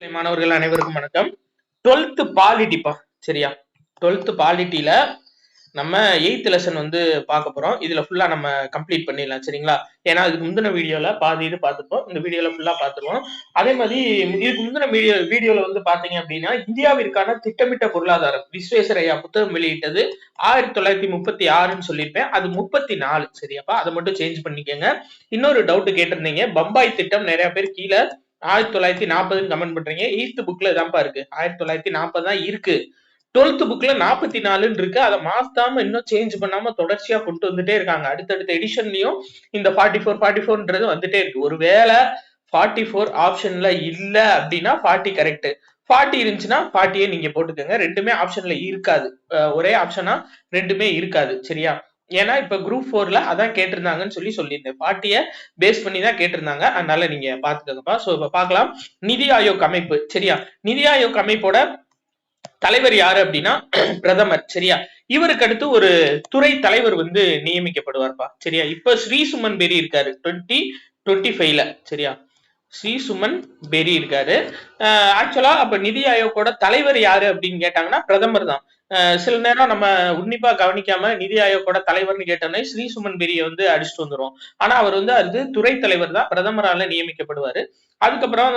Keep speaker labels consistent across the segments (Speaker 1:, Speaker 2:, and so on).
Speaker 1: மாணவர்கள் அனைவருக்கும் வணக்கம். 12th பாலிட்டிப்பா, சரியா? 12th பாலிட்டியில நம்ம 8th லெசன் வந்து பார்க்க போறோம். இதுல ஃபுல்லா நம்ம கம்ப்ளீட் பண்ணிடலாம், சரிங்களா? ஏன்னா இதுக்கு முந்தின வீடியோல பாதி இது பார்த்துப்போம், இந்த வீடியோல ஃபுல்லா பார்த்துருவோம். அதே மாதிரி இதுக்கு முந்தின வீடியோல வந்து பாத்தீங்க அப்படின்னா, இந்தியாவிற்கான திட்டமிட்ட பொருளாதாரம் விஸ்வேஸ்வரய்யா புத்தகம் வெளியிட்டது 1936ன்னு சொல்லியிருப்பேன். அது 34, சரியாப்பா? அதை மட்டும் சேஞ்ச் பண்ணிக்கோங்க. இன்னொரு டவுட் கேட்டிருந்தீங்க, பம்பாய் திட்டம். நிறைய பேர் கீழே 1940 கமெண்ட் பண்றீங்க. 8th புக்ல தான்ப்பா இருக்கு, 1940 தான் இருக்கு. 12th புக்ல 44 இருக்கு. அதை மாத்தாம இன்னும் சேஞ்ச் பண்ணாம தொடர்ச்சியா கொண்டு வந்துட்டே இருக்காங்க. அடுத்தடுத்த எடிஷன்லயும் இந்த 44 வந்துட்டே இருக்கு. ஒருவேளை 44 ஆப்ஷன்ல இல்ல அப்படின்னா 40 கரெக்ட், 40 இருந்துச்சுன்னா 40 நீங்க போட்டுக்கோங்க. ரெண்டுமே ஆப்ஷன்ல இருக்காது, ஒரே ஆப்ஷனா ரெண்டுமே இருக்காது, சரியா? ஏன்னா இப்ப குரூப் 4ல அதான் கேட்டிருந்தாங்கன்னு சொல்லியிருந்தேன். 40 பேஸ் பண்ணி தான் கேட்டிருந்தாங்க, அதனால நீங்க பாத்துக்கோங்கப்பா. சோ இப்ப பார்க்கலாம் நிதி ஆயோக் அமைப்பு, சரியா? நிதி ஆயோக் அமைப்போட தலைவர் யாரு அப்படின்னா பிரதமர், சரியா? இவருக்கு அடுத்து ஒரு துறை தலைவர் வந்து நியமிக்கப்படுவார்ப்பா, சரியா? இப்ப ஸ்ரீ சுமன் பெரி இருக்காரு 2025ல, சரியா? ஸ்ரீ சுமன் பெரி இருக்காரு. ஆக்சுவலா அப்ப நிதி ஆயோக்கோட தலைவர் யாரு அப்படின்னு கேட்டாங்கன்னா பிரதமர் தான். சில நேரம் நம்ம உன்னிப்பா கவனிக்காம நிதி ஆயோக்கோட தலைவர்னு கேட்டோன்னே ஸ்ரீ சுமன் பெரிய வந்து அடிச்சுட்டு வந்துரும். ஆனா அவர் வந்து அது துறை தலைவர் தான், பிரதமரால நியமிக்கப்படுவாரு. அதுக்கப்புறம்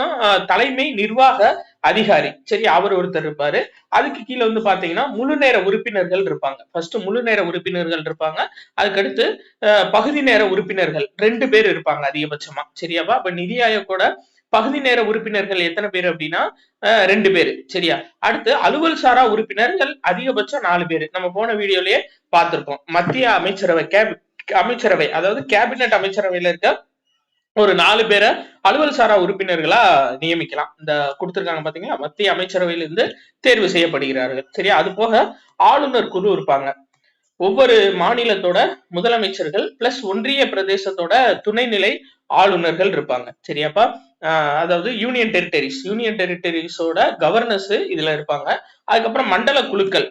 Speaker 1: தலைமை நிர்வாக அதிகாரி, சரி, அவர் ஒருத்தர் இருப்பாரு. அதுக்கு கீழே வந்து பாத்தீங்கன்னா முழு நேர உறுப்பினர்கள் இருப்பாங்க. ஃபர்ஸ்ட் முழு நேர உறுப்பினர்கள் இருப்பாங்க. அதுக்கடுத்து பகுதி நேர உறுப்பினர்கள் 2 பேர் இருப்பாங்க அதிகபட்சமா, சரியாப்பா? அப்ப நிதி ஆயோக்கோட பகுதி நேர உறுப்பினர்கள் எத்தனை பேர் அப்படின்னா 2 பேர், சரியா? அடுத்து அலுவல் சாரா உறுப்பினர்கள் அதிகபட்சம் 4 பேர். நம்ம போன வீடியோலயே பார்த்திருப்போம். மத்திய அமைச்சரவை அதாவது கேபினட் அமைச்சரவையில இருக்க ஒரு 4 பேரை அலுவல் சாரா உறுப்பினர்களா நியமிக்கலாம். இந்த கொடுத்திருக்காங்க பாத்தீங்களா, மத்திய அமைச்சரவையிலிருந்து தேர்வு செய்யப்படுகிறார்கள், சரியா? அது போக ஆளுநர் குழு இருப்பாங்க. ஒவ்வொரு மாநிலத்தோட முதலமைச்சர்கள் பிளஸ் ஒன்றிய பிரதேசத்தோட துணைநிலை ஆளுநர்கள் இருப்பாங்க, சரியாப்பா? அதாவது யூனியன் டெரிட்டரிஸோட கவர்னர்ஸ் இதுல இருப்பாங்க. அதுக்கப்புறம் மண்டல குழுக்கள்,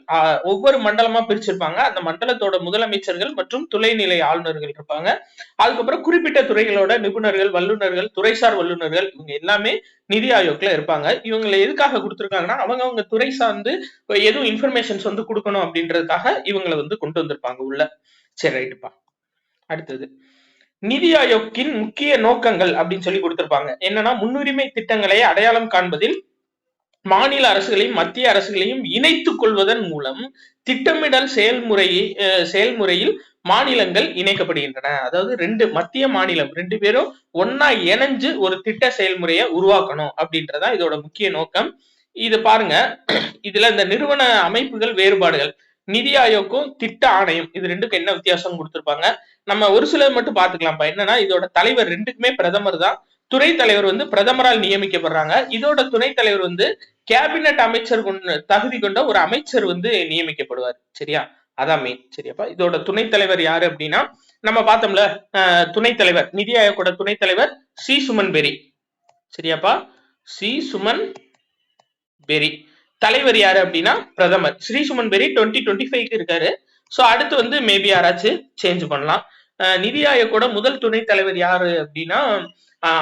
Speaker 1: ஒவ்வொரு மண்டலமா பிரிச்சிருப்பாங்க. அந்த மண்டலத்தோட முதலமைச்சர்கள் மற்றும் துணைநிலை ஆளுநர்கள் இருப்பாங்க. அதுக்கப்புறம் குறிப்பிட்ட துறைகளோட நிபுணர்கள், வல்லுநர்கள், துறைசார் வல்லுநர்கள், இவங்க எல்லாமே நிதி ஆயோக்ல இருப்பாங்க. இவங்களை எதுக்காக கொடுத்திருக்காங்கன்னா அவங்க துறை சார்ந்து எதுவும் இன்ஃபர்மேஷன்ஸ் வந்து கொடுக்கணும் அப்படின்றதுக்காக இவங்களை வந்து கொண்டு வந்திருப்பாங்க உள்ள. சரி, ரைட்டுப்பா. அடுத்தது நிதி ஆயோக்கின் முக்கிய நோக்கங்கள் அப்படின்னு சொல்லி கொடுத்திருப்பாங்க. என்னன்னா, முன்னுரிமை திட்டங்களை அடையாளம் காண்பதில் மாநில அரசுகளையும் மத்திய அரசுகளையும் இணைத்துக் கொள்வதன் மூலம் திட்டமிடல் செயல்முறையில் மாநிலங்கள் இணைக்கப்படுகின்றன. அதாவது மத்திய மாநிலம் 2 பேரும் ஒன்னா இணைஞ்சு ஒரு திட்ட செயல்முறையை உருவாக்கணும் அப்படின்றதான் இதோட முக்கிய நோக்கம். இது பாருங்க, இதுல இந்த நிறுவன அமைப்புகள் வேறுபாடுகள், நிதி ஆயோக்கும் திட்ட ஆணையம், இது ரெண்டுக்கும் என்ன வித்தியாசம் கொடுத்திருப்பாங்க. நம்ம ஒரு சிலர் மட்டும் பாத்துக்கலாம்ப்பா. என்னன்னா, இதோட தலைவர் ரெண்டுக்குமே பிரதமர் தான். துறை தலைவர் வந்து பிரதமரால் நியமிக்கப்படுறாங்க. இதோட துணை தலைவர் வந்து கேபினட் அமைச்சர் தகுதி கொண்ட ஒரு அமைச்சர் வந்து நியமிக்கப்படுவார், சரியா? அதான் மெயின், சரியாப்பா? இதோட துணைத் தலைவர் யாரு அப்படின்னா நம்ம பார்த்தோம்ல, துணைத் தலைவர், நிதி ஆயோக்கோட துணைத் தலைவர் ஸ்ரீ சுமன் பெரி, சரியாப்பா? ஸ்ரீ சுமன் பெரி. தலைவர் யாரு அப்படின்னா பிரதமர். ஸ்ரீ சுமன் பெரி 2025க்கு இருக்காரு. சோ அடுத்து வந்து மேபி யாராச்சும் சேஞ்ச் பண்ணலாம். நிதி ஆயோக்கோட முதல் துணைத் தலைவர் யாரு அப்படின்னா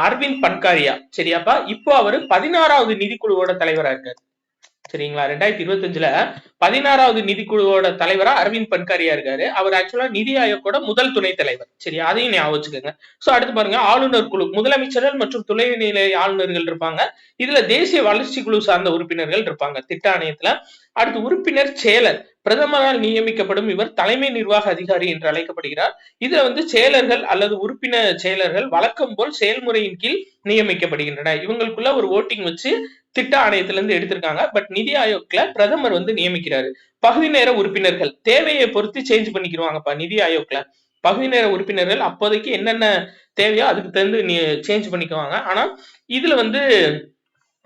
Speaker 1: அரவிந்த் பன்காரியா, சரியாப்பா? இப்போ அவரு 16வது நிதிக்குழுவோட தலைவரா இருக்காரு, சரிங்களா? 2025ல 16வது நிதிக்குழுவோட தலைவரா அரவிந்த் பன்காரியா இருக்காரு. அவர் ஆக்சுவலா நிதி ஆயோக்கோட முதல் துணைத் தலைவர், சரியா? அதையும் ஞாபகம் வச்சுக்கோங்க. சோ அடுத்து பாருங்க, ஆளுநர் குழு, முதலமைச்சர்கள் மற்றும் துணைநிலை ஆளுநர்கள் இருப்பாங்க. இதுல தேசிய வளர்ச்சி குழு சார்ந்த உறுப்பினர்கள் இருப்பாங்க திட்ட ஆணையத்துல. அடுத்து உறுப்பினர் செயலர், பிரதமரால் நியமிக்கப்படும் இவர் தலைமை நிர்வாக அதிகாரி என்று அழைக்கப்படுகிறார். இதுல வந்து செயலர்கள் அல்லது உறுப்பினர் செயலர்கள் வழக்கம் போல் செயல்முறையின் கீழ் நியமிக்கப்படுகின்றன. இவங்களுக்குள்ள ஒரு ஓட்டிங் வச்சு திட்ட ஆணையத்துல இருந்து எடுத்திருக்காங்க. பட் நிதி ஆயோக்ல பிரதமர் வந்து நியமிக்கிறாரு. பகுதி நேர உறுப்பினர்கள் தேவையை பொறுத்து சேஞ்ச் பண்ணிக்கிடுவாங்கப்பா. நிதி ஆயோக்ல பகுதி நேர உறுப்பினர்கள் அப்போதைக்கு என்னென்ன தேவையோ அதுக்கு தகுந்து சேஞ்ச் பண்ணிக்குவாங்க. ஆனா இதுல வந்து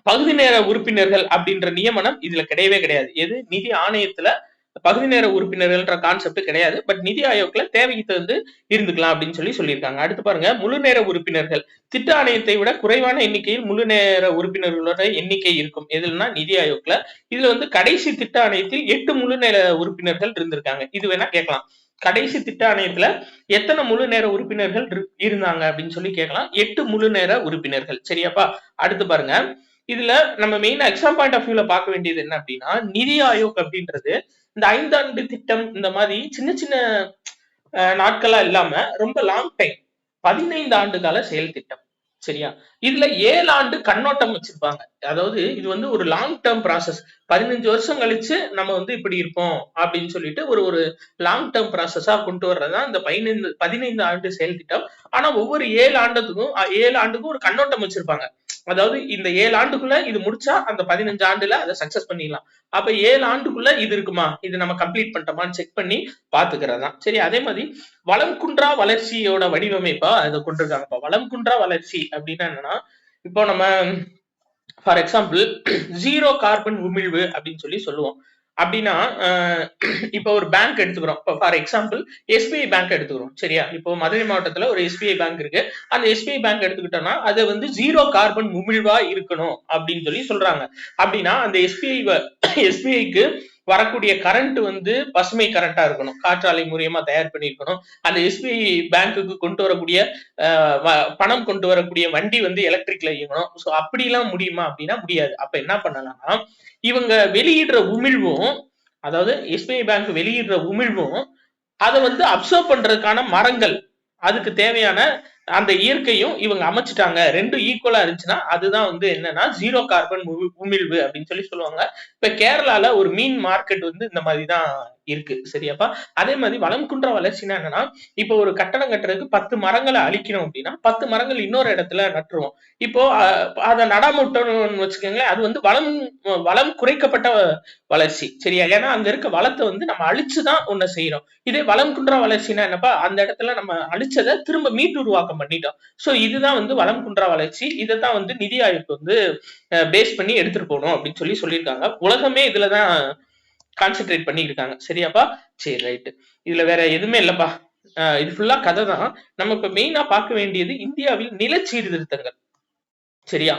Speaker 1: பகுதி நேர உறுப்பினர்கள் அப்படின்ற நியமனம் இதுல கிடையவே கிடையாது. எது நிதி ஆணையத்துல பகுதி நேர உறுப்பினர்கள்ன்ற கான்செப்ட் கிடையாது. பட் நிதி ஆயோக்ல தேவைக்கு தகுந்து இருந்துக்கலாம் அப்படின்னு சொல்லியிருக்காங்க. அடுத்து பாருங்க, முழு நேர உறுப்பினர்கள், திட்ட ஆணையத்தை விட குறைவான எண்ணிக்கையில் முழு நேர உறுப்பினர்களோட எண்ணிக்கை இருக்கும். எதுலன்னா நிதி ஆயோக்ல. இதுல வந்து கடைசி திட்ட ஆணையத்தில் 8 முழு நேர உறுப்பினர்கள் இருந்திருக்காங்க. இது வேணா கேட்கலாம், கடைசி திட்ட ஆணையத்துல எத்தனை முழு நேர உறுப்பினர்கள் இருந்தாங்க அப்படின்னு சொல்லி கேட்கலாம். 8 முழு நேர உறுப்பினர்கள், சரியாப்பா? அடுத்து பாருங்க, இதுல நம்ம மெயினா எக்ஸாம் பாயிண்ட் ஆஃப் வியூல பார்க்க வேண்டியது என்ன அப்படின்னா, நிதி ஆயோக் அப்படின்றது இந்த 5 ஆண்டு திட்டம் இந்த மாதிரி சின்ன சின்ன நாட்களா இல்லாம ரொம்ப லாங் டைம் 15 ஆண்டு கால செயல் திட்டம். சரியா? இதுல 7 ஆண்டு கண்ணோட்டம் வச்சிருப்பாங்க. அதாவது இது வந்து ஒரு லாங் டேர்ம் ப்ராசஸ். 15 வருஷம் கழிச்சு நம்ம வந்து இப்படி இருப்போம் அப்படின்னு சொல்லிட்டு ஒரு ஒரு லாங் டேர்ம் ப்ராசஸா கொண்டு வர்றதுதான் இந்த 15 ஆண்டு செயல் திட்டம். ஆனா ஒவ்வொரு 7 ஆண்டுக்கும் ஒரு கண்ணோட்டம் வச்சிருப்பாங்க. அதாவது இந்த 7 ஆண்டுக்குள்ள இது முடிச்சா அந்த 15 ஆண்டுல அதை சக்சஸ் பண்ணிடலாம். அப்ப 7 ஆண்டுக்குள்ள இது இருக்குமா, இது நம்ம கம்ப்ளீட் பண்ணிட்டோமான்னு செக் பண்ணி பாத்துக்கிறது தான். சரி, அதே மாதிரி வளம் குன்றா வளர்ச்சியோட வடிவமைப்பா இதை கொண்டிருக்காங்கப்பா. வளம் குன்றா வளர்ச்சி அப்படின்னா என்னன்னா, இப்போ நம்ம ஃபார் எக்ஸாம்பிள் ஜீரோ கார்பன் உமிழ்வு அப்படின்னு சொல்லி சொல்லுவோம். அப்படின்னா இப்போ ஒரு பேங்க் எடுத்துக்கிறோம். இப்போ ஃபார் எக்ஸாம்பிள் எஸ்பிஐ பேங்க் எடுத்துக்கிறோம். சரியா? இப்போ மதுரை மாவட்டத்துல ஒரு எஸ்பிஐ பேங்க் இருக்கு. அந்த எஸ்பிஐ பேங்க் எடுத்துக்கிட்டோம்னா அது வந்து ஜீரோ கார்பன் உமிழ்வா இருக்கணும் அப்படின்னு சொல்லி சொல்றாங்க. அப்படின்னா அந்த எஸ்பிஐக்கு வரக்கூடிய கரண்ட் வந்து பசுமை கரண்டா இருக்கணும், காற்றாலை மூலியமா தயார் பண்ணிருக்கணும். அந்த எஸ்பிஐ பேங்க்குக்கு கொண்டு வரக்கூடிய பணம் கொண்டு வரக்கூடிய வண்டி வந்து எலக்ட்ரிக்ல இயங்கணும். சோ அப்படி எல்லாம் முடியுமா அப்படின்னா முடியாது. அப்ப என்ன பண்ணலாம்னா, இவங்க வெளியிடுற உமிழ்வும், அதாவது எஸ்பிஐ பேங்க் வெளியிடுற உமிழ்வும் அதை வந்து அப்சர்வ் பண்றதுக்கான மரங்கள், அதுக்கு தேவையான அந்த இயற்கையும் இவங்க அமைச்சிட்டாங்க. ரெண்டும் ஈக்குவலா இருந்துச்சுன்னா அதுதான் வந்து என்னன்னா ஜீரோ கார்பன் உமிழ்வு அப்படின்னு சொல்லி சொல்லுவாங்க. இப்ப கேரளால ஒரு மீன் மார்க்கெட் வந்து இந்த மாதிரி தான் இருக்கு. சரியாப்பா? அதே மாதிரி வளம் குன்றா வளர்ச்சினா என்னன்னா, இப்போ ஒரு கட்டடம் கட்டுறதுக்கு 10 மரங்களை அழிக்கணும் அப்படின்னா 10 மரங்கள் இன்னொரு இடத்துல நட்டுருவோம். இப்போ அதை நடாமட்டோம்னு வச்சுக்கோங்களேன், அது வந்து வளம் குறைக்கப்பட்ட வளர்ச்சி. சரியா? ஏன்னா அங்க இருக்க வளத்தை வந்து நம்ம அழிச்சுதான் ஒண்ணு செய்யறோம். இதே வளம் குன்றா வளர்ச்சினா என்னப்பா, அந்த இடத்துல நம்ம அழிச்சதை திரும்ப மீட்டு உருவாக்கம் பண்ணிட்டோம். சோ இதுதான் வந்து வளம் குன்றா வளர்ச்சி. இதைத்தான் வந்து நிதி ஆயோக் வந்து பேஸ் பண்ணி எடுத்துட்டு போகணும் அப்படின்னு சொல்லி சொல்லியிருக்காங்க. உலகமே இதுலதான் கான்சென்ட்ரேட் பண்ணிட்டு இருக்காங்க. சரியாப்பா? சரி, ரைட். இதுல வேற எதுவுமே இல்லப்பா. இது ஃபுல்லா கதை தான். நம்ம இப்ப மெயினா பார்க்க வேண்டியது இந்தியாவில் நில சீர்திருத்தங்கள். சரியா?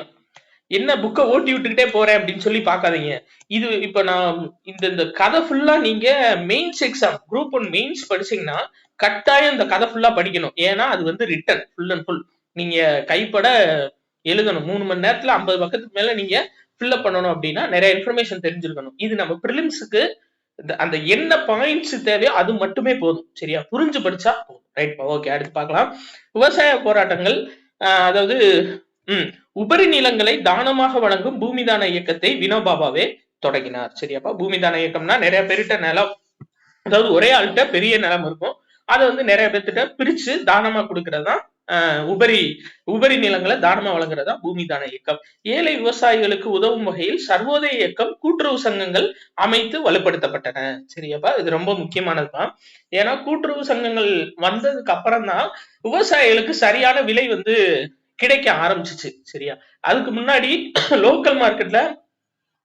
Speaker 1: என்ன புக்கை ஓட்டி விட்டுக்கிட்டே போறேன் அப்படின்னு சொல்லி பாக்காதீங்க. இது இப்ப நான் இந்த கதை ஃபுல்லா நீங்க மெயின்ஸ் எக்ஸாம் குரூப் 1 மெயின்ஸ் படிச்சீங்கன்னா கட்டாயம் இந்த கதை ஃபுல்லா படிக்கணும். ஏன்னா அது வந்து ரிட்டன் ஃபுல் அண்ட் ஃபுல் நீங்க கைப்பட எழுதணும். 3 மணி நேரத்துல 50 பக்கத்துக்கு மேல நீங்க ஃபில்அப் பண்ணணும் அப்படின்னா நிறைய இன்ஃபர்மேஷன் தெரிஞ்சிருக்கணும். இது நம்ம பிரிலிம்ஸுக்கு அந்த என்ன பாயிண்ட்ஸ் தேவையோ அது மட்டுமே போதும். சரியா? புரிஞ்சு படிச்சா போதும். Right, okay. அடுத்து பார்க்கலாம். விவசாய போராட்டங்கள். அதாவது உபரி நிலங்களை தானமாக வழங்கும் பூமிதான இயக்கத்தை வினோபாபாவே தொடங்கினார். சரியாப்பா? பூமிதான இயக்கம்னா நிறைய பேர்கிட்ட நிலம், அதாவது ஒரே ஆள்கிட்ட பெரிய நிலம் இருக்கும், அதை வந்து நிறைய பேர்த்திட்ட பிரிச்சு தானமா கொடுக்கறதுதான் உபரி நிலங்களை தானமா வழங்குறதா பூமிதான இயக்கம். ஏழை விவசாயிகளுக்கு உதவும் வகையில் சர்வோதய இயக்கம், கூட்டுறவு சங்கங்கள் அமைத்து வலுப்படுத்தப்பட்டன. சரியாப்பா? இது ரொம்ப முக்கியமானதுதான். ஏன்னா கூட்டுறவு சங்கங்கள் வந்ததுக்கு அப்புறம் தான் விவசாயிகளுக்கு சரியான விலை வந்து கிடைக்க ஆரம்பிச்சிச்சு. சரியா? அதுக்கு முன்னாடி லோக்கல் மார்க்கெட்ல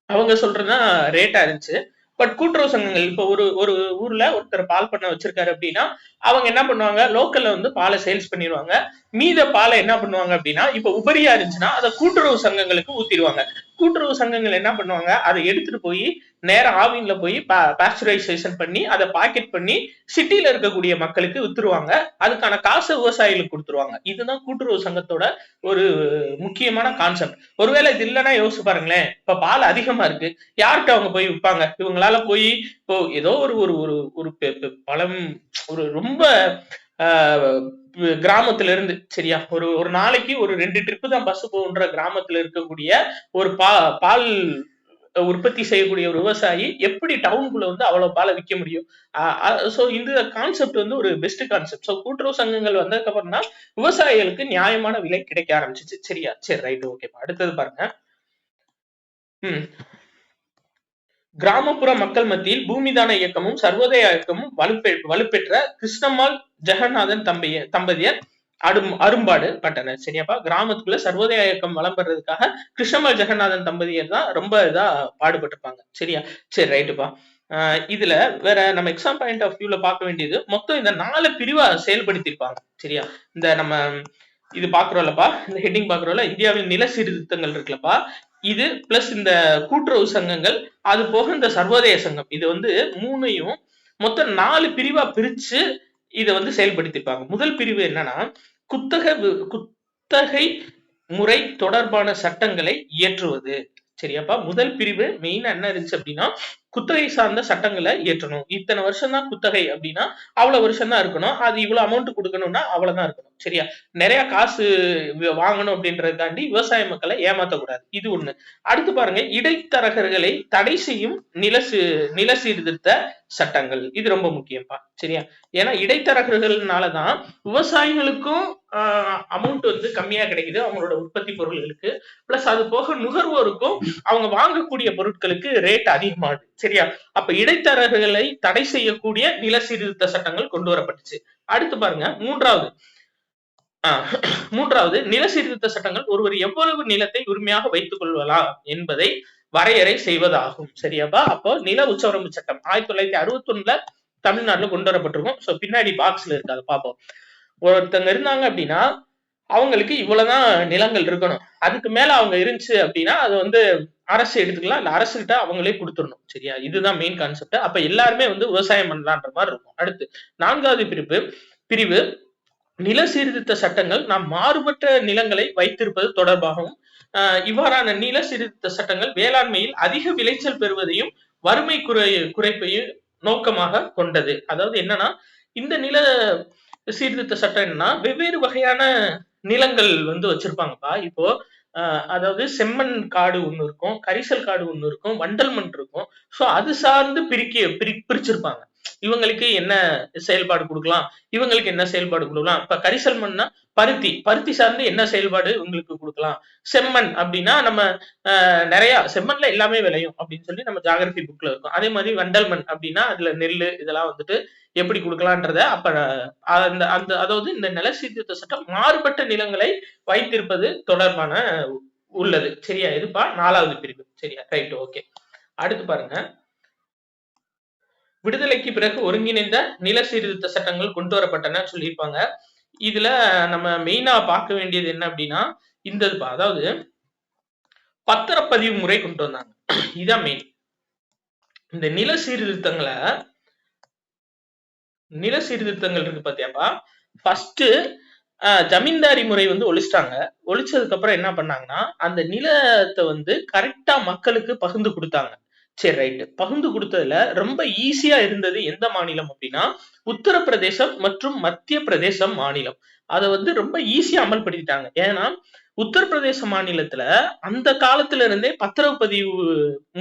Speaker 1: அவங்க சொல்றதுதான் ரேட்டா இருந்துச்சு. பட் கூட்டுறவு சங்கங்கள் இப்போ ஒரு ஊர்ல ஒருத்தர் பால் பண்ண வச்சிருக்காரு அப்படின்னா அவங்க என்ன பண்ணுவாங்க, லோக்கல்ல வந்து பாலை சேல்ஸ் பண்ணிடுவாங்க. மீத பாலை என்ன பண்ணுவாங்க அப்படின்னா, இப்ப உபரியா இருந்துச்சுன்னா அதை கூட்டுறவு சங்கங்களுக்கு ஊத்திடுவாங்க. கூட்டுறவு சங்கங்கள் என்ன பண்ணுவாங்க, அதை எடுத்துட்டு போய் நேரம் ஆவின்ல போய் பாஸ்டரைசேஷன் பண்ணி அதை பாக்கெட் பண்ணி சிட்டில இருக்கக்கூடிய மக்களுக்கு வித்துருவாங்க. அதுக்கான காசை விவசாயிகளுக்கு கொடுத்துருவாங்க. இதுதான் கூட்டுறவு சங்கத்தோட ஒரு முக்கியமான கான்செப்ட். ஒருவேளை இது இல்லைன்னா யோசிச்சு பாருங்களேன், இப்ப பால் அதிகமா இருக்கு, யார்கிட்ட அவங்க போய் விற்பாங்க? இவங்களால போய் இப்போ ஏதோ ஒரு ஒரு ஒரு பழம் ஒரு ரொம்ப கிராமத்துல இருந்து, சரியா, ஒரு நாளைக்கு ஒரு 2 ட்ரிப்பு தான் பஸ் போகுன்ற கிராமத்துல இருக்கக்கூடிய ஒரு பால் உற்பத்தி செய்யக்கூடிய ஒரு விவசாயி எப்படி டவுனுக்குள்ள வந்து அவ்வளவு பாலை விற்க முடியும்? சோ இந்த கான்செப்ட் வந்து ஒரு பெஸ்ட் கான்செப்ட். சோ கூட்டுறவு சங்கங்கள் வந்ததுக்கு அப்புறம் தான் விவசாயிகளுக்கு நியாயமான விலை கிடைக்க ஆரம்பிச்சிச்சு. சரியா? சரி, ரைட், ஓகே. அடுத்தது பாருங்க. கிராமப்புற மக்கள் மத்தியில் பூமிதான இயக்கமும் சர்வோதய இயக்கமும் வலுப்பெற்ற கிருஷ்ணம்மாள் ஜெகநாதன் தம்பதியர் அரும்பாடு பட்டனர். சரியாப்பா? கிராமத்துக்குள்ள சர்வோதய இயக்கம் வளம் பெறதுக்காக கிருஷ்ணம்மாள் ஜெகநாதன் தம்பதியர் தான் ரொம்ப இதா பாடுபட்டிருப்பாங்க. சரியா? சரி, ரைட்டுப்பா. இதுல வேற நம்ம எக்ஸாம் பாயிண்ட் ஆஃப் வியூல பார்க்க வேண்டியது மொத்தம் இந்த 4 பிரிவா செயல்படுத்திருப்பாங்க. சரியா? இந்த நம்ம இது பாக்குறோம்லப்பா, இந்த ஹெட்டிங் பாக்குறோம்ல, இந்தியாவின் நில சீர்திருத்தங்கள் இருக்குல்லப்பா, இது பிளஸ் இந்த கூட்டுறவு சங்கங்கள், அது போக இந்த சர்வோதய சங்கம், இது வந்து 3ஐயும் மொத்தம் 4 பிரிவா பிரிச்சு இதை வந்து செயல்படுத்திருப்பாங்க. முதல் பிரிவு என்னன்னா குத்தகை முறை தொடர்பான சட்டங்களை இயற்றுவது. சரியாப்பா? முதல் பிரிவு மெயினா என்ன இருந்துச்சு அப்படின்னா, குத்தகை சார்ந்த சட்டங்களை இயற்றணும். இத்தனை வருஷம் தான் குத்தகை அப்படின்னா, அவ்வளவு வருஷம் தான் இருக்கணும். அது இவ்வளவு அமௌண்ட் கொடுக்கணும்னா அவ்வளவுதான் இருக்கணும். சரியா? நிறைய காசு வாங்கணும் அப்படின்றதுக்காண்டி விவசாய மக்களை ஏமாத்தக்கூடாது. இது ஒண்ணு. அடுத்து பாருங்க, இடைத்தரகர்களை தடை செய்யும் நில சீர்திருத்த சட்டங்கள். இது ரொம்ப முக்கியம்ப்பா. சரியா? ஏன்னா இடைத்தரகர்கள்னாலதான் விவசாயிகளுக்கும் அமௌண்ட் வந்து கம்மியா கிடைக்குது அவங்களோட உற்பத்தி பொருள்களுக்கு. பிளஸ் அது போக நுகர்வோருக்கும் அவங்க வாங்கக்கூடிய பொருட்களுக்கு ரேட் அதிகமாகுது. சரியா? அப்ப இடைத்தரகர்களை தடை செய்யக்கூடிய நில சீர்திருத்த சட்டங்கள் கொண்டு வரப்பட்டுச்சு. அடுத்து பாருங்க, மூன்றாவது நில சீர்திருத்த சட்டங்கள் ஒருவர் எவ்வளவு நிலத்தை உரிமையாக வைத்துக் கொள்ளலாம் என்பதை வரையறை செய்வதாகும். சரியாப்பா? அப்போ நில உச்சவரம்பு சட்டம் 1961 தமிழ்நாட்டுல கொண்டு வரப்பட்டிருக்கும். சோ பின்னாடி பாக்ஸ்ல இருக்கு, அதை பார்ப்போம். ஒருத்தங்க இருந்தாங்க அப்படின்னா அவங்களுக்கு இவ்வளவுதான் நிலங்கள் இருக்கணும். அதுக்கு மேல அவங்க இருந்துச்சு அப்படின்னா அது வந்து அரசு எடுத்துக்கலாம், இல்ல அரசு கிட்ட அவங்களே கொடுத்துடணும். சரியா? இதுதான் மெயின் கான்செப்ட். அப்ப எல்லாருமே வந்து விவசாயம் பண்ணலான்ற மாதிரி இருக்கும். அடுத்து 4வது பிரிவு நில சீர்திருத்த சட்டங்கள் நாம் மாறுபட்ட நிலங்களை வைத்திருப்பது தொடர்பாகவும், இவ்வாறான நில சீர்திருத்த சட்டங்கள் வேளாண்மையில் அதிக விளைச்சல் பெறுவதையும் வறுமை குறைப்பையும் நோக்கமாக கொண்டது. அதாவது என்னன்னா, இந்த நில சீர்திருத்த சட்டம் என்னன்னா, வெவ்வேறு வகையான நிலங்கள் வந்து வச்சிருப்பாங்கப்பா. இப்போ அதாவது செம்மண் காடு ஒண்ணு இருக்கும், கரிசல் காடு ஒண்ணு இருக்கும், வண்டல் மண் இருக்கும். சோ அது சார்ந்து பிரிச்சிருப்பாங்க. இவங்களுக்கு என்ன செயல்பாடு கொடுக்கலாம், இவங்களுக்கு என்ன செயல்பாடு கொடுக்கலாம். இப்ப கரிசல் மண்ணா பருத்தி சார்ந்து என்ன செயல்பாடு உங்களுக்கு கொடுக்கலாம். செம்மண் அப்படின்னா நம்ம நிறைய செம்மண்ல எல்லாமே விளையும் அப்படின்னு சொல்லி நம்ம ஜியாகிரபி புக்ல இருக்கும். அதே மாதிரி வண்டல் மண் அப்படின்னா அதுல நெல்லு இதெல்லாம் வந்துட்டு எப்படி கொடுக்கலான்றத அப்ப அதாவது இந்த நில சீர்திருத்த சட்டம் மாறுபட்ட நிலங்களை வைத்திருப்பது தொடர்பான உள்ளது. சரியா? இதுப்பா 4வது பிரிவு. சரியா? Right, okay. அடுத்து பாருங்க, விடுதலைக்கு பிறகு ஒருங்கிணைந்த நில சீர்திருத்த சட்டங்கள் கொண்டு வரப்பட்டன சொல்லியிருப்பாங்க. இதுல நம்ம மெயினா பார்க்க வேண்டியது என்ன அப்படின்னா, இந்த அதாவது பத்திரப்பதிவு முறை கொண்டு வந்தாங்க. இதான் மெயின். இந்த நில சீர்திருத்தங்கள் இருக்கு பாத்தியாப்பா. ஃபர்ஸ்ட் ஜமீன்தாரி முறை வந்து ஒழிச்சிட்டாங்க. ஒழிச்சதுக்கு அப்புறம் என்ன பண்ணாங்கன்னா, அந்த நிலத்தை வந்து கரெக்டா மக்களுக்கு பகிர்ந்து கொடுத்தாங்க. சரி, ரைட். பகிர்ந்து கொடுத்ததுல ரொம்ப ஈஸியா இருந்தது எந்த மாநிலம் அப்படின்னா, உத்தரப்பிரதேசம் மற்றும் மத்திய பிரதேசம் மாநிலம். அதை வந்து ரொம்ப ஈஸியா அமல்படுத்திட்டாங்க. ஏன்னா உத்தரப்பிரதேச மாநிலத்துல அந்த காலத்துல இருந்தே பத்திரப்பதிவு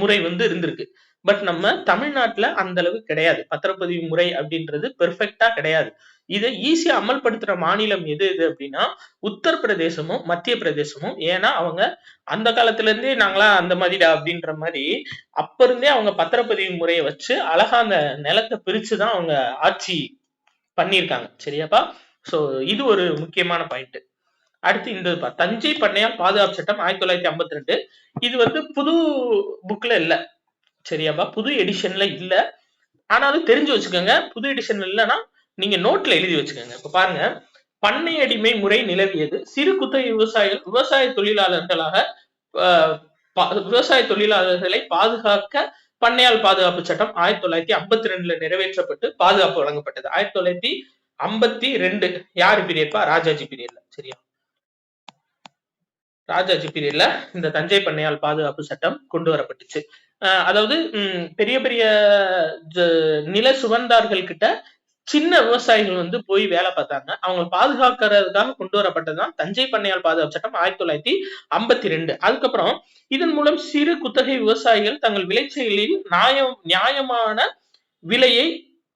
Speaker 1: முறை வந்து இருந்திருக்கு. பட் நம்ம தமிழ்நாட்டுல அந்த அளவு கிடையாது. பத்திரப்பதிவு முறை அப்படின்றது பெர்ஃபெக்டா கிடையாது. இதை ஈஸியா அமல்படுத்துற மாநிலம் எது அப்படின்னா உத்தரப்பிரதேசமும் மத்திய பிரதேசமும். ஏன்னா அவங்க அந்த காலத்துல இருந்தே நாங்களா அந்த மாதிரிடா அப்படின்ற மாதிரி அப்ப இருந்தே அவங்க பத்திரப்பதிவு முறையை வச்சு அழகா அந்த நிலத்தை பிரிச்சுதான் அவங்க ஆட்சி பண்ணியிருக்காங்க. சரியாப்பா? சோ இது ஒரு முக்கியமான பாயிண்ட். அடுத்து இந்த தஞ்சை பண்ணையார் பாதுகாப்பு சட்டம் 1952. இது வந்து புது புக்ல இல்ல. சரியாப்பா? புது எடிஷன்ல இல்ல. ஆனாலும் தெரிஞ்சு வச்சுக்கோங்க. புது எடிஷன் இல்லைன்னா நீங்க நோட்ல எழுதி வச்சுக்கோங்க. இப்ப பாருங்க, பண்ணை அடிமை முறை நிலவியது. சிறு குத்தகை விவசாய தொழிலாளர்களை பாதுகாக்க பண்ணையாள் பாதுகாப்பு சட்டம் 1952 நிறைவேற்றப்பட்டு பாதுகாப்பு வழங்கப்பட்டது. 1952 யாரு பீரியட்பா? ராஜாஜி பீரியட்ல. சரியா? ராஜாஜி பீரியட்ல இந்த தஞ்சை பண்ணையாள் பாதுகாப்பு சட்டம் கொண்டு வரப்பட்டுச்சு. அதாவது பெரிய பெரிய நில சுவந்தார்கள் கிட்ட சின்ன விவசாயிகள் வந்து போய் வேலை பார்த்தாங்க. அவங்க பாதுகாக்கிறதுக்காக கொண்டு வரப்பட்டதுதான் தஞ்சை பண்ணையாள் பாதுகாப்பு சட்டம் 1952. அதுக்கப்புறம் இதன் மூலம் சிறு குத்தகை விவசாயிகள் தங்கள் விளைச்சலில் நியாயமான விலையை